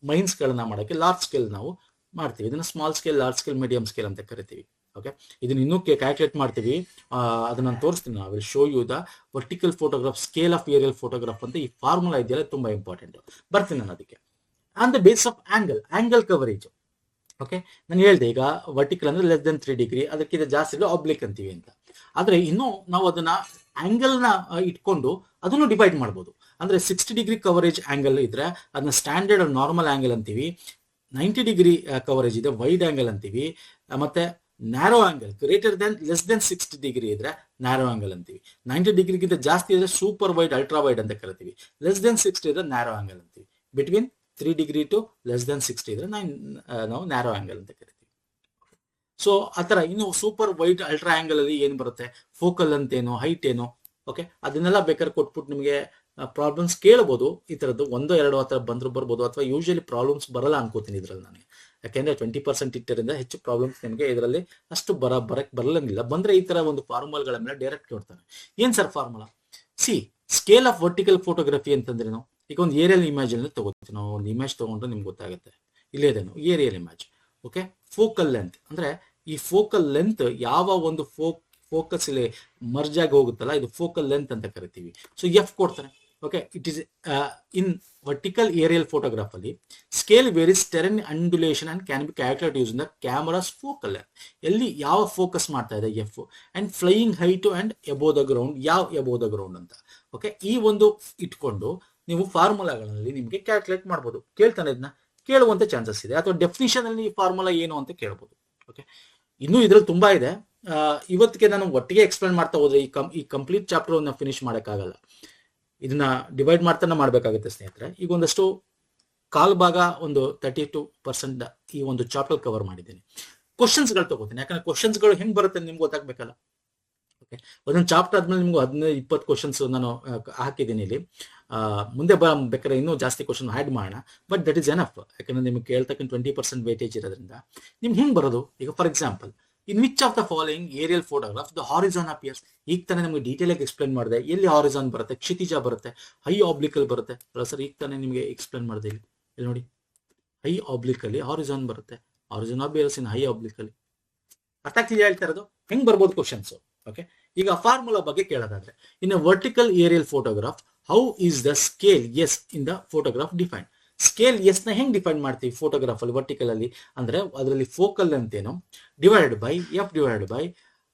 ಮೈನ್ಸ್ ಗಳನ್ನ ಮಾಡೋಕೆ ಲಾರ್ಜ್ ಸ್ಕೇಲ್ ನಾವು ಮಾಡ್ತೀವಿ. ಇದನ್ನ small scale, large scale, medium scale ಅಂತ ಕರಿತೀವಿ. ಓಕೆ, ಇದನ್ನ ಇನ್ನೂ ಕ್ಯಾಲ್ಕುಲೇಟ್ ಮಾಡ್ತೀವಿ, ಅದನ್ನ ನಾನು ತೋರಿಸ್ತೀನಿ. I will show you the vertical photograph scale of aerial photograph ಅಂತ. ಈ ಫಾರ್ಮುಲಾ ಇದೆಯಲ್ಲ ತುಂಬಾ ಇಂಪಾರ್ಟೆಂಟ್, ಬರ್ತೀನಿ ನಾನು ಅದಕ್ಕೆ. On the base of angle coverage. Okay, ನಾನು ಹೇಳ್ದೆ ಈಗ ವರ್ಟಿಕಲ್ ಅಂದ್ರೆ ಲೆಸ್ ದೆನ್ 3 ಡಿಗ್ರಿ, ಅದಕ್ಕಿಂತ ಜಾಸ್ತಿ ಇದ್ರೆ ಆಬ್ಲಿಕ್ ಅಂತೀವಿ ಅಂತ. ಆದ್ರೆ ಇನ್ನು ನಾವು ಅದನ್ನ ಆಂಗಲ್ ನ ಇಟ್ಕೊಂಡು ಅದನ್ನು ಡಿವೈಡ್ ಮಾಡ್ಬೋದು. ಅಂದ್ರೆ 60 ಡಿಗ್ರಿ ಕವರೇಜ್ ಆಂಗಲ್ ಇದ್ರೆ ಅದನ್ನ ಸ್ಟ್ಯಾಂಡರ್ಡ್ ನಾರ್ಮಲ್ ಆಂಗಲ್ ಅಂತೀವಿ. 90 ಡಿಗ್ರಿ ಕವರೇಜ್ ಇದೆ ವೈಡ್ ಆಂಗಲ್ ಅಂತೀವಿ. ಮತ್ತೆ narrow angle less than 60 degree ಇದ್ರೆ ನ್ಯಾರೋ ಆಂಗಲ್ ಅಂತೀವಿ. 90 ಡಿಗ್ರಿಗಿಂತ ಜಾಸ್ತಿ ಇದ್ರೆ ಸೂಪರ್ ವೈಡ್, ಅಲ್ಟ್ರಾ ವೈಡ್ ಅಂತ ಕರಿತೀವಿ. ಲೆಸ್ ದೆನ್ 60 ಇದ್ರೆ ನ್ಯಾರೋ ಆಂಗಲ್ ಅಂತೀವಿ. Between 3 degree to less than 60 ಇದ್ರೆ ನಾವು ನ್ಯಾರೋ ಆಂಗಲ್ ಅಂತ ಕರಿತೀವಿ. ಸೊ ಆತರ ಇನ್ನು ಸೂಪರ್ ವೈಡ್, ಅಲ್ಟ್ರಾ ಆಂಗಲ್ ಅಲ್ಲಿ ಏನ್ ಬರುತ್ತೆ, ಫೋಕಲ್ ಅಂತೇನು, ಹೈಟ್ ಏನು, ಓಕೆ, ಅದನ್ನೆಲ್ಲ ಬೇಕಾದ್ರೆ ಕೊಟ್ಬಿಟ್ಟು ನಿಮಗೆ ಪ್ರಾಬ್ಲಮ್ಸ್ ಕೇಳಬಹುದು. ಈ ತರದ್ದು 1-2 ಆ ಥರ ಬಂದ್ರು ಬರ್ಬೋದು, ಅಥವಾ ಯೂಶಲಿ ಪ್ರಾಬ್ಲಮ್ಸ್ ಬರಲ್ಲ ಅನ್ಕೋತೀನಿ ಇದ್ರಲ್ಲಿ ನನಗೆ. ಯಾಕೆಂದ್ರೆ 20% ಇಟ್ಟರಿಂದ ಹೆಚ್ಚು ಪ್ರಾಬ್ಲಮ್ಸ್ ನಿಮಗೆ ಇದರಲ್ಲಿ ಅಷ್ಟು ಬರಕ್ ಬರಲಂಗಿಲ್ಲ. ಬಂದ್ರೆ ಈ ತರ ಒಂದು ಫಾರ್ಮುಲಾಗಳ ಮೇಲೆ ಡೈರೆಕ್ಟ್ ನೋಡ್ತಾನೆ. ಏನ್ sir formula? C, scale of vertical photography ಅಂತಂದ್ರೆ ನಾವು ಈಗ ಒಂದು ಏರಿಯಲ್ ಇಮೇಜ್ ಅಲ್ಲಿ ತಗೋತೀವಿ. ನಾವು ಒಂದು ಇಮೇಜ್ ತಗೊಂಡ್ರೆ ನಿಮ್ಗೆ ಗೊತ್ತಾಗುತ್ತೆ. ಇಲ್ಲೇದೇನು aerial image. Okay, focal length ಅಂದ್ರೆ ಈ ಫೋಕಲ್ ಲೆಂತ್ ಯಾವ ಒಂದು ಫೋಕಸ್ ಇಲ್ಲಿ ಮರ್ಜ್ ಆಗಿ ಹೋಗುತ್ತಲ್ಲ, ಇದು ಫೋಕಲ್ ಲೆಂತ್ ಅಂತ ಕರಿತೀವಿ. ಸೊ ಎಫ್ ಕೊಡ್ತಾರೆ. Okay, it is in vertical aerial photograph ಅಲ್ಲಿ scale varies terrain undulation and can be calculate using the camera's focal length. ಎಲ್ಲಿ ಯಾವ ಫೋಕಸ್ ಮಾಡ್ತಾ ಇದೆ F, and flying height and above the ground, ಯಾವ above the ground ಅಂತ. Okay, ಈ ಒಂದು ಇಟ್ಕೊಂಡು ನೀವು ಫಾರ್ಮುಲಾಗಳಲ್ಲಿ ನಿಮಗೆ ಕ್ಯಾಲ್ಕುಲೇಟ್ ಮಾಡ್ಬೋದು. ಕೇಳ್ತಾನೆ ಇದನ್ನ ಕೇಳುವಂತ ಚಾನ್ಸಸ್ ಇದೆ, ಅಥವಾ ಡೆಫಿನಿಷನ್ ಅಲ್ಲಿ ಈ ಫಾರ್ಮುಲಾ ಏನು ಅಂತ ಕೇಳ್ಬೋದು. ಓಕೆ, ಇನ್ನೂ ಇದ್ರಲ್ಲಿ ತುಂಬಾ ಇದೆ. ಇವತ್ತಿಗೆ ನಾನು ಒಟ್ಟಿಗೆ ಎಕ್ಸ್ಪ್ಲೇನ್ ಮಾಡ್ತಾ ಹೋದ್ರೆ ಈ ಕಂಪ್ಲೀಟ್ ಚಾಪ್ಟರ್ ಫಿನಿಶ್ ಮಾಡೋಕ್ಕಾಗಲ್ಲ. ಇದನ್ನ ಡಿವೈಡ್ ಮಾಡ್ತಾನೆ ಮಾಡ್ಬೇಕಾಗುತ್ತೆ ಸ್ನೇಹಿತರೆ. ಈಗ ಒಂದಷ್ಟು ಕಾಲ್ ಭಾಗ, ಒಂದು 32% ಈ ಒಂದು ಚಾಪ್ಟರ್ ಕವರ್ ಮಾಡಿದ್ದೀನಿ. ಕ್ವಶನ್ಸ್ಗಳು ತಗೋತೀನಿ, ಯಾಕಂದ್ರೆ ಕ್ವಶನ್ಸ್ಗಳು ಹೆಂಗ್ ಬರುತ್ತೆ ನಿಮ್ಗೆ ಗೊತ್ತಾಗ್ಬೇಕಲ್ಲ. ಓಕೆ, ಒಂದೊಂದು ಚಾಪ್ಟರ್ ಆದ್ಮೇಲೆ ನಿಮ್ಗೆ 15-20 ಕ್ವಶನ್ಸ್ ನಾನು ಹಾಕಿದ್ದೀನಿ ಇಲ್ಲಿ. ಮುಂದೆ ಬೇಕಾದ್ರೆ ಇನ್ನೂ ಜಾಸ್ತಿ ಕ್ವಶನ್ ಆ್ಯಡ್ ಮಾಡೋಣ, ಬಟ್ ದಟ್ ಈಸ್ ಎನಫ್. ಯಾಕಂದ್ರೆ ನಿಮ್ಗೆ ಕೇಳ್ತಕ್ಕಂಥ 20% ವೇಟೇಜ್ ಇರೋದ್ರಿಂದ ನಿಮ್ಗೆ ಹೆಂಗ್ ಬರೋದು. ಈಗ for example, in which of the following aerial photograph the horizon appears. ಈಗ ತಾನೇ ನಮಗೆ ಡೀಟೇಲ್ ಆಗಿ ಎಕ್ಸ್ಪ್ಲೇನ್ ಮಾಡಿದೆ. ಎಲ್ಲಿ ಹಾರಿಜಾನ್ ಬರುತ್ತೆ, ಕ್ಷಿತಿಜ ಬರುತ್ತೆ, ಹೈ ಆಬ್ಲಿಕಲ್ ಬರುತ್ತೆ ಅಲ್ಲ ಸರ್. ಈಗ ತಾನೇ ನಿಮಗೆ ಎಕ್ಸ್ಪ್ಲೇನ್ ಮಾಡಿದೆ. ಇಲ್ಲಿ ನೋಡಿ, ಹೈ ಆಬ್ಲಿಕ್ ಅಲ್ಲಿ ಹಾರಿಜಾನ್ ಬರುತ್ತೆ, horizon appears in high oblique ಅಲ್ಲಿ. ಅರ್ಥ ಆಗ್ತಿದೆ ಹೇಳ್ತಾ ಇರೋದು? ಹೆಂಗ್ ಬರ್ಬೋದು ಕ್ವಶನ್ಸ್. ಓಕೆ, ಈಗ ಫಾರ್ಮುಲಾ ಬಗ್ಗೆ ಕೇಳೋದಾದ್ರೆ, in a vertical aerial photograph how is the scale S in the photograph define. Scale S ನ ಹೆಂಗ್ ಡಿಫೈನ್ ಮಾಡ್ತೀವಿ ಫೋಟೋಗ್ರಾಫ್ ಅಲ್ಲಿ, ವರ್ಟಿಕಲ್ ಅಲ್ಲಿ ಅಂದ್ರೆ ಅದರಲ್ಲಿ ಫೋಕಲ್ ಅಂತೇನು divided by F divided by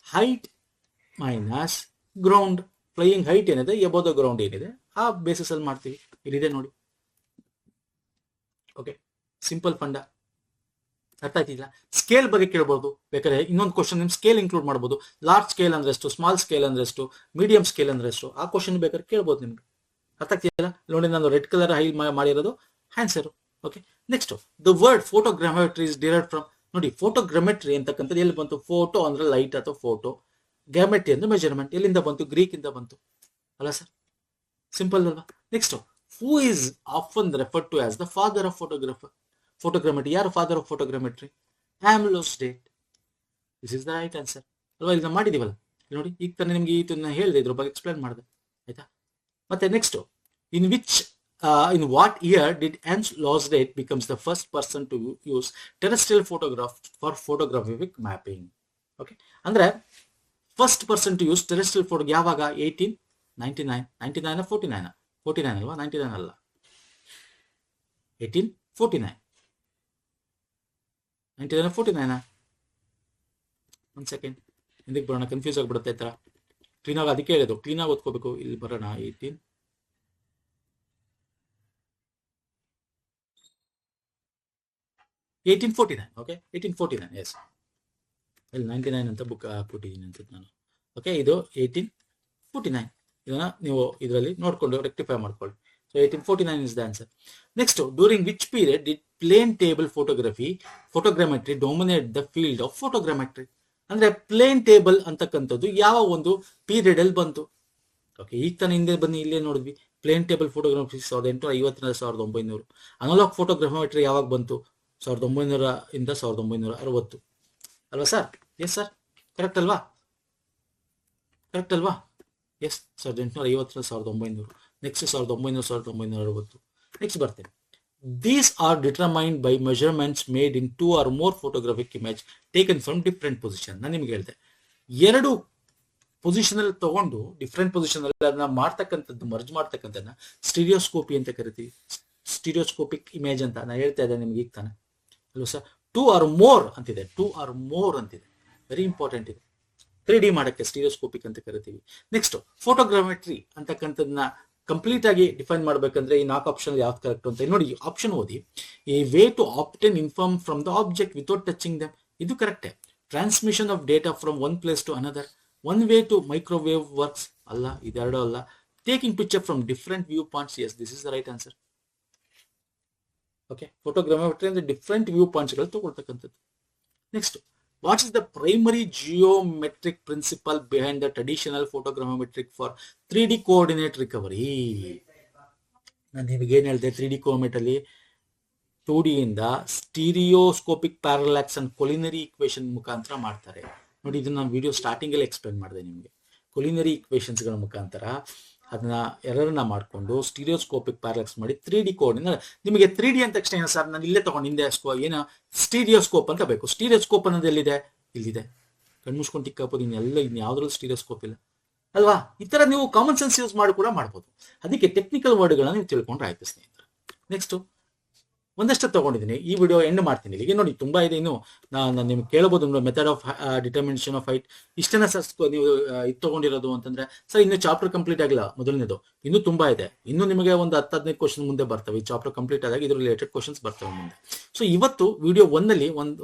height minus ground. Flying height ಏನಿದೆ, ಎಬೋ ದ ಗ್ರೌಂಡ್ ಏನಿದೆ, ಆ ಬೇಸಿಸ್ ಅಲ್ಲಿ ಮಾಡ್ತೀವಿ. ಇಲ್ಲಿದೆ ನೋಡಿ. Okay, simple fund. ಅರ್ಥ ಆಯ್ತಿಲ್ಲ? ಸ್ಕೇಲ್ ಬಗ್ಗೆ ಕೇಳ್ಬೋದು. ಬೇಕಾದ್ರೆ ಇನ್ನೊಂದು ಕ್ವಶನ್ ನಿಮ್ ಸ್ಕೇಲ್ ಇನ್ಕ್ಲೂಡ್ ಮಾಡ್ಬೋದು. ಲಾರ್ಜ್ ಸ್ಕೇಲ್ ಅಂದ್ರೆ ಎಷ್ಟು, ಸ್ಮಾಲ್ ಸ್ಕೇಲ್ ಅಂದ್ರೆ ಎಷ್ಟು, ಮೀಡಿಯಂ ಸ್ಕೇಲ್ ಅಂದ್ರೆ ಎಷ್ಟು, ಆ ಕ್ವಶನ್ ಬೇಕಾದ್ರೆ ಕೇಳ್ಬೋದು ನಿಮ್ಗೆ. ಅರ್ಥ ಆಗ್ತಿಲ್ಲ? ನೋಡಿ, ನಾನು ರೆಡ್ ಕಲರ್ ಹೈ ಮಾಡಿರೋದು answer. Okay, next the word photogrammetry is derived from. ನೋಡಿ, ಫೋಟೋಗ್ರಾಮೆಟ್ರಿ ಅಂತಕ್ಕಂಥದ್ದು ಎಲ್ಲಿ ಬಂತು? ಫೋಟೋ ಅಂದ್ರೆ ಲೈಟ್ ಅಥವಾ ಫೋಟೋ, ಗ್ರಾಮೆಟ್ರಿ ಅಂದ್ರೆ ಮೆಜರ್ಮೆಂಟ್. ಎಲ್ಲಿಂದ ಬಂತು? ಗ್ರೀಕ್ ಇಂದ ಬಂತು ಅಲ್ಲ ಸರ್? ಸಿಂಪಲ್ ಅಲ್ವಾ? Next, who is often referred to as the father of photogrammetry. ಯಾರು ಫಾದರ್ ಆಫ್ ಫೋಟೋಗ್ರಾಮೆಟ್ರಿ? ಆಮ್ಲೋಸ್ ಡೇಟ್. This is the right answer ಅಲ್ವಾ? ಇದನ್ನ ಮಾಡಿದೀವಲ್ಲ ನೋಡಿ. ಈಗ ತಾನೇ ನಿಮ್ಗೆ ಇದನ್ನ ಹೇಳಿದೆ, ಇದ್ರ ಬಗ್ಗೆ ಎಕ್ಸ್ಪ್ಲೇನ್ ಮಾಡಿದೆ. ಆಯ್ತಾ? ಮತ್ತೆ next, in which in what year did Hans Losdate becomes the first person to use terrestrial photograph for photographic mapping? Okay, ಅಂದ್ರೆ first person to use terrestrial photo ಯಾವಾಗ? 1899. 99 49 49 ಅಲ್ವಾ? 99 ಅಲ್ಲ, 1849. 99 49. ಒಂದ್ ಸೆಕೆಂಡ್, ಹಿಂದಕ್ಕೆ ಬರೋಣ, ಕನ್ಫ್ಯೂಸ್ ಆಗಿಬಿಡುತ್ತೆ ಈ ತರ. ಕ್ಲೀನಾಗಿ ಅದಕ್ಕೆ ಹೇಳಿದ್ರು, ಕ್ಲೀನಾಗಿ ಓದ್ಕೋಬೇಕು. ಇಲ್ಲಿ ಬರೋಣ, 1849. ಓಕೆ, 1849. ಎಸ್, ಇಲ್ಲಿ 99 ಅಂತ ಬುಕ್ ಹಾಕ್ಬಿಟ್ಟಿದ್ದೀನಿ ಅಂತ ನಾನು. ಓಕೆ, ಇದು 1849. ಇದನ್ನ ನೀವು ಇದರಲ್ಲಿ ನೋಡ್ಕೊಂಡು ರೆಕ್ಟಿಫೈ ಮಾಡ್ಕೊಳ್ಳಿ. So 1849 is the answer. Next, during which period did plane table photogrammetry dominate the field of photogrammetry? ಅಂದ್ರೆ ಪ್ಲೇನ್ ಟೇಬಲ್ ಅಂತಕ್ಕಂಥದ್ದು ಯಾವ ಒಂದು ಪೀರಿಯಡ್ ಅಲ್ಲಿ ಬಂತು? ಓಕೆ, ಈಗ ತಾನೇ ಹಿಂದೆ ಬನ್ನಿ ಇಲ್ಲೇ ನೋಡಿದ್ವಿ ಪ್ಲೇನ್ ಟೇಬಲ್ ಫೋಟೋಗ್ರಫಿ 1850 1900. ಅನಲಾಗ್ ಫೋಟೋಗ್ರಾಫಿಮೆಟ್ರಿ ಯಾವಾಗ ಬಂತು? 1900 ಇಂದ 1960 ಅಲ್ವಾ ಸರ್? ಎಸ್ ಸರ್, ಕರೆಕ್ಟ್ ಅಲ್ವಾ? ಎಸ್, 1850 1900. ನೆಕ್ಸ್ಟ್ 1960. ನೆಕ್ಸ್ಟ್ ಬರ್ತೇನೆ. These are determined by measurements made in 2 or more photographic image taken from different position. ನಾನು ನಿಮ್ಗೆ ಹೇಳಿದೆ, ಎರಡು ಪೊಸಿಷನ್ ಅಲ್ಲಿ ತಗೊಂಡು ಡಿಫ್ರೆಂಟ್ ಪೊಸಿಷನ್ ಅಲ್ಲಿ ಅದನ್ನ ಮಾಡ್ತಕ್ಕಂಥದ್ದು, ಮರ್ಜ್ ಮಾಡ್ತಕ್ಕಂಥದ್ದನ್ನ ಸ್ಟೀರಿಯೋಸ್ಕೋಪಿ ಅಂತ ಕರಿತೀವಿ. ಸ್ಟೀರಿಯೋಸ್ಕೋಪಿಕ್ ಇಮೇಜ್ ಅಂತ ನಾನು ಹೇಳ್ತಾ ಇದ್ದೆ ನಿಮ್ಗೆ ಈಗ ತಾನೆ ಅಲ್ವಾ ಸರ್? 2 or more ಅಂತಿದೆ, 2 or more ಅಂತಿದೆ, ವೆರಿ ಇಂಪಾರ್ಟೆಂಟ್ ಇದೆ. 3D ಮಾಡಕ್ಕೆ ಸ್ಟೀರಿಯೋಸ್ಕೋಪಿಕ್ ಅಂತ ಕರಿತೀವಿ. ನೆಕ್ಸ್ಟ್ ಫೋಟೋಗ್ರಾಮೆಟ್ರಿ ಅಂತಕ್ಕಂಥದ್ದನ್ನ ಕಂಪ್ಲೀಟ್ ಆಗಿ ಡಿಫೈನ್ ಮಾಡ್ಬೇಕಂದ್ರೆ ಈ 4 ಆಪ್ಷನ್ ಯಾವ್ದು ಕರೆಕ್ಟ್ ಅಂತ ನೋಡಿ. ಆಪ್ಷನ್ ಓದಿ. A way to obtain inform from the object without touching them, ಇದು ಕರೆಕ್ಟೇ. Transmission of data from one place to another, one way to microwave works, ಅಲ್ಲ, ಇದೆರಡೂ ಅಲ್ಲ. Taking picture from different view points, yes, this is the right answer. Okay, photogrammetry ಅಂದ್ರೆ different view points ಗಳು ತಗೊಳ್ತಕ್ಕಂಥದ್ದು. Next, what is the primary geometric principle behind the traditional photogrammetric for 3D coordinate recovery? ನಾನು ನಿಮಗೆ ಏನ್ ಹೇಳಿದೆ, 3D coordinate ಅಲ್ಲಿ 2D ಇಂದ stereoscopic parallax and ಕೊಲಿನರಿ equation ಮುಖಾಂತರ ಮಾಡ್ತಾರೆ ನೋಡಿ. ಇದನ್ನ ನಾನು ವಿಡಿಯೋ ಸ್ಟಾರ್ಟಿಂಗ್ ಅಲ್ಲಿ ಎಕ್ಸ್ಪ್ಲೇನ್ ಮಾಡಿದೆ ನಿಮಗೆ. ಕೊಲಿನರಿ ಇಕ್ವೇಶನ್ಸ್ ಗಳ ಮುಖಾಂತರ ಅದನ್ನ ಎರರನ್ನ ಮಾಡಿಕೊಂಡು ಸ್ಟೀರಿಯೋಸ್ಕೋಪಿಕ್ ಪ್ಯಾರಲಾಕ್ಸ್ ಮಾಡಿ 3D ಕೋಆರ್ಡಿನೇಟ್. ನಿಮಗೆ 3D ಅಂತ ತಕ್ಷಣ ಏನು ಸರ್, ನಾನು ಇಲ್ಲೇ ತಗೊಂಡು ಹಿಂದೆ ಏನು ಸ್ಟೀರಿಯೋಸ್ಕೋಪ್ ಅಂತ ಬೇಕು. ಸ್ಟೀರಿಯೋಸ್ಕೋಪ್ ಅನ್ನೋದು ಎಲ್ಲಿದೆ? ಇಲ್ಲಿದೆ. ಕಣ್ಮುಚ್ಕೊಂಡು ಟಿಕ್ ಹಾಕೋದು, ಇನ್ನು ಯಾವ್ದ್ರಲ್ಲೂ ಸ್ಟೀರಿಯೋಸ್ಕೋಪ್ ಇಲ್ಲ ಅಲ್ವಾ? ಈ ತರ ನೀವು ಕಾಮನ್ ಸೆನ್ಸ್ ಯೂಸ್ ಮಾಡಿ ಕೂಡ ಮಾಡ್ಬೋದು. ಅದಕ್ಕೆ ಟೆಕ್ನಿಕಲ್ ವರ್ಡ್ಗಳನ್ನ ನೀವು ತಿಳ್ಕೊಂಡ್ರೆ ಆಯ್ತು ಸ್ನೇಹಿತರೆ. ನೆಕ್ಸ್ಟ್ ಒಂದಷ್ಟು ತಗೊಂಡಿದ್ದೀನಿ, ಈ ವಿಡಿಯೋ ಎಂಡ್ ಮಾಡ್ತೀನಿ ಇಲ್ಲಿಗೆ. ನೋಡಿ, ತುಂಬಾ ಇದೆ ಇನ್ನು. ನಾನು ನಿಮ್ಗೆ ಕೇಳಬಹುದು, method of determination of height ಇಷ್ಟನ್ನ ಸರ್ ನೀವು ಇದು ತಗೊಂಡಿರೋದು ಅಂತಂದ್ರೆ ಸರ್ ಇನ್ನು ಚಾಪ್ಟರ್ ಕಂಪ್ಲೀಟ್ ಆಗಿಲ್ಲ. ಮೊದಲನೇದು ಇನ್ನೂ ತುಂಬಾ ಇದೆ. ಇನ್ನು ನಿಮಗೆ ಒಂದು 10-15 ಕ್ವಶನ್ ಮುಂದೆ ಬರ್ತವೆ. ಈ ಚಾಪ್ಟರ್ ಕಂಪ್ಲೀಟ್ ಆದಾಗ ಇದ್ರ ರಿಲೇಟೆಡ್ ಕ್ವಶನ್ಸ್ ಬರ್ತವೆ ಮುಂದೆ. ಸೊ ಇವತ್ತು ವಿಡಿಯೋ 1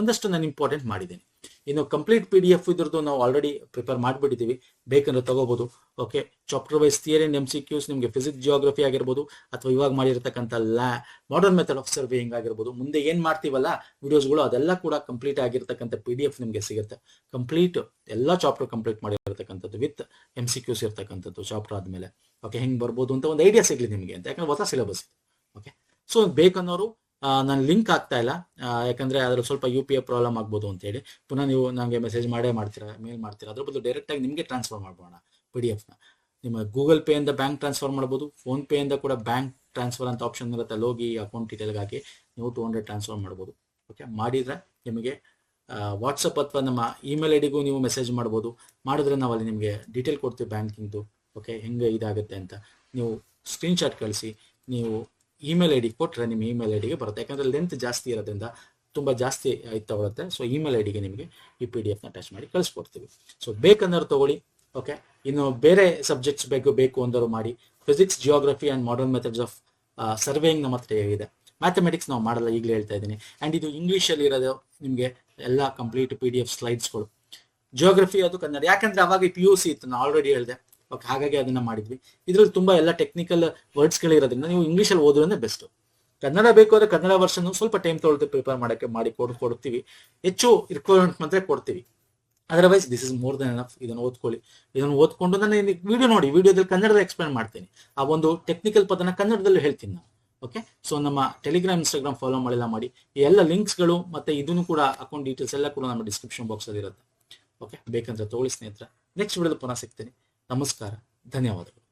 ಒಂದಷ್ಟು ನಾನು ಇಂಪಾರ್ಟೆಂಟ್ ಮಾಡಿದ್ದೀನಿ. ಇನ್ನು ಕಂಪ್ಲೀಟ್ PDF ಇದ್ರದ್ದು ನಾವು ಆಲ್ರೆಡಿ ಪ್ರಿಪೇರ್ ಮಾಡಿಬಿಟ್ಟಿದ್ದೀವಿ, ಬೇಕಂದ್ರೆ ತಗೋಬಹುದು. Okay, chapter wise theory and MCQs ನಿಮಗೆ ಫಿಸಿಕ್ಸ್, ಜಿಯೋಗ್ರಫಿ ಆಗಿರ್ಬೋದು, ಅಥವಾ ಇವಾಗ ಮಾಡಿರ್ತಕ್ಕಂಥ ಮಾಡರ್ನ್ ಮೆಥಡ್ ಆಫ್ ಸರ್ವೇಯಿಂಗ್ ಆಗಿರ್ಬೋದು, ಮುಂದೆ ಏನ್ ಮಾಡ್ತೀವಲ್ಲ ವಿಡಿಯೋಸ್ಗಳು, ಅದೆಲ್ಲ ಕೂಡ ಕಂಪ್ಲೀಟ್ ಆಗಿರ್ತಕ್ಕಂಥ PDF ನಿಮಗೆ ಸಿಗುತ್ತೆ. ಕಂಪ್ಲೀಟ್ ಎಲ್ಲ ಚಾಪ್ಟರ್ ಕಂಪ್ಲೀಟ್ ಮಾಡಿರ್ತಕ್ಕಂಥದ್ದು ವಿತ್ MCQs ಇರ್ತಕ್ಕಂಥದ್ದು ಚಾಪ್ಟರ್ ಆದ್ಮೇಲೆ. ಓಕೆ, ಹೆಂಗ್ ಬರ್ಬೋದು ಅಂತ ಒಂದು ಐಡಿಯಾ ಸಿಗ್ಲಿ ನಿಮಗೆ ಅಂತ, ಯಾಕಂದ್ರೆ ಹೊಸ ಸಿಲೆಬಸ್. ಓಕೆ, ಸೊ ಬೇಕನ್ನೋರು ನಾನು ಲಿಂಕ್ ಆಗ್ತಾ ಇಲ್ಲ, ಯಾಕಂದ್ರೆ ಅದ್ರಲ್ಲಿ ಸ್ವಲ್ಪ UPI ಪ್ರಾಬ್ಲಮ್ ಆಗ್ಬೋದು ಅಂತ ಹೇಳಿ ಪುನಃ ನೀವು ನನಗೆ ಮೆಸೇಜ್ ಮಾಡ್ತೀರಾ, ಮೇಲ್ ಮಾಡ್ತೀರಾ. ಅದ್ರ ಬದಲು ಡೈರೆಕ್ಟ್ ಆಗಿ ನಿಮಗೆ ಟ್ರಾನ್ಸ್ಫರ್ ಮಾಡ್ಬೋಣ PDF ನ. ನಿಮ್ಮ ಗೂಗಲ್ ಪೇ ಇಂದ ಬ್ಯಾಂಕ್ ಟ್ರಾನ್ಸ್ಫರ್ ಮಾಡ್ಬೋದು, ಫೋನ್ ಪೇ ಇಂದ ಕೂಡ ಬ್ಯಾಂಕ್ ಟ್ರಾನ್ಸ್ಫರ್ ಅಂತ ಆಪ್ಷನ್ ಇರುತ್ತೆ. ಅಲ್ಲಿ ಹೋಗಿ ಅಕೌಂಟ್ ಡೀಟೇಲ್ಗೆ ಹಾಕಿ ನೀವು 200 ಟ್ರಾನ್ಸ್ಫರ್ ಮಾಡ್ಬೋದು. ಓಕೆ, ಮಾಡಿದ್ರೆ ನಿಮಗೆ ವಾಟ್ಸಪ್ ಅಥವಾ ನಮ್ಮ ಇಮೇಲ್ ಐಡಿಗೂ ನೀವು ಮೆಸೇಜ್ ಮಾಡ್ಬೋದು. ಮಾಡಿದ್ರೆ ನಾವು ಅಲ್ಲಿ ನಿಮಗೆ ಡೀಟೇಲ್ ಕೊಡ್ತೀವಿ ಬ್ಯಾಂಕಿಂಗ್ದು. ಓಕೆ, ಹೆಂಗೆ ಇದಾಗುತ್ತೆ ಅಂತ ನೀವು ಸ್ಕ್ರೀನ್ಶಾಟ್ ಕಳಿಸಿ, ನೀವು ಇಮೇಲ್ ID ಕೊಟ್ಟರೆ ನಿಮ್ಮ ಇಮೇಲ್ ಐಡಿಗೆ ಬರುತ್ತೆ. ಯಾಕಂದ್ರೆ ಲೆಂತ್ ಜಾಸ್ತಿ ಇರೋದ್ರಿಂದ ತುಂಬ ಜಾಸ್ತಿ ತಗೊಳುತ್ತೆ. ಸೊ ಇಮೇಲ್ ಐಡಿಗೆ ನಿಮಗೆ ಈ PDF ನ ಅಟ್ಯಾಚ್ ಮಾಡಿ ಕಳಿಸ್ಕೊಡ್ತೀವಿ. ಸೊ ಬೇಕಂದ್ರೆ ತಗೊಳ್ಳಿ. ಓಕೆ, ಇನ್ನು ಬೇರೆ ಸಬ್ಜೆಕ್ಟ್ಸ್ ಬೇಕು ಅಂದರು ಮಾಡಿ. Physics, geography and modern methods of surveying ನಮ್ಮ ಹತ್ರ ಇದೆ. ಮ್ಯಾಥಮೆಟಿಕ್ಸ್ ನಾವು ಮಾಡಲ್ಲ, ಈಗಲೇ ಹೇಳ್ತಾ ಇದ್ದೀನಿ. ಅಂಡ್ ಇದು ಇಂಗ್ಲೀಷಲ್ಲಿ ಇರೋದು ನಿಮಗೆ ಎಲ್ಲ ಕಂಪ್ಲೀಟ್ PDF ಸ್ಲೈಡ್ಸ್ಗಳು. ಜಿಯೋಗ್ರಫಿ ಅದು ಕನ್ನಡ, ಯಾಕಂದ್ರೆ ಅವಾಗ PUC ಇತ್ತು, ನಾನು ಆಲ್ರೆಡಿ ಹೇಳಿದೆ. ಓಕೆ, ಹಾಗಾಗಿ ಅದನ್ನ ಮಾಡಿದ್ವಿ. ಇದ್ರಲ್ಲಿ ತುಂಬಾ ಎಲ್ಲ ಟೆಕ್ನಿಕಲ್ ವರ್ಡ್ಸ್ಗಳಿರೋದ್ರಿಂದ ನೀವು ಇಂಗ್ಲೀಷಲ್ಲಿ ಓದೋದ್ರೆ ಬೆಸ್ಟ್. ಕನ್ನಡ ಬೇಕು ಅಂದ್ರೆ ಕನ್ನಡ ವರ್ಷನ್ ಸ್ವಲ್ಪ ಟೈಮ್ ತೊಗೊಳ್ತು ಪ್ರಿಪೇರ್ ಮಾಡಿ ಕೊಡ್ತೀವಿ. ಹೆಚ್ಚು ರಿಕ್ವೈರ್ಮೆಂಟ್ ಮಾತ್ರ ಕೊಡ್ತೀವಿ. Otherwise this is more than enough. ಇದನ್ನು ಓದ್ಕೊಳ್ಳಿ. ಇದನ್ನು ಓದ್ಕೊಂಡು ನಾನು ವಿಡಿಯೋ ನೋಡಿ, ವಿಡಿಯೋದಲ್ಲಿ ಕನ್ನಡದಲ್ಲಿ ಎಕ್ಸ್ಪ್ಲೇನ್ ಮಾಡ್ತೀನಿ. ಆ ಒಂದು ಟೆಕ್ನಿಕಲ್ ಪದನ ಕನ್ನಡದಲ್ಲಿ ಹೇಳ್ತೀನಿ ನಾನು. ಓಕೆ, ಸೊ ನಮ್ಮ ಟೆಲಿಗ್ರಾಮ್, ಇನ್ಸ್ಟಾಗ್ರಾಮ್ ಫಾಲೋ ಮಾಡಿ. ಈ ಎಲ್ಲ ಲಿಂಕ್ಸ್ಗಳು ಮತ್ತೆ ಇದನ್ನು ಕೂಡ ಅಕೌಂಟ್ ಡೀಟೇಲ್ಸ್ ಎಲ್ಲ ಕೂಡ ನಮ್ಮ ಡಿಸ್ಕ್ರಿಪ್ಷನ್ ಬಾಕ್ಸ್ ಅಲ್ಲಿ ಇರುತ್ತೆ. ಓಕೆ, ಬೇಕಂದ್ರೆ ತಗೊಳ್ಳಿ ಸ್ನೇಹಿತರೆ. ನೆಕ್ಸ್ಟ್ ವಿಡಿಯೋದಲ್ಲಿ ಪುನಃ ಸಿಗ್ತೀನಿ. ನಮಸ್ಕಾರ, ಧನ್ಯವಾದಗಳು.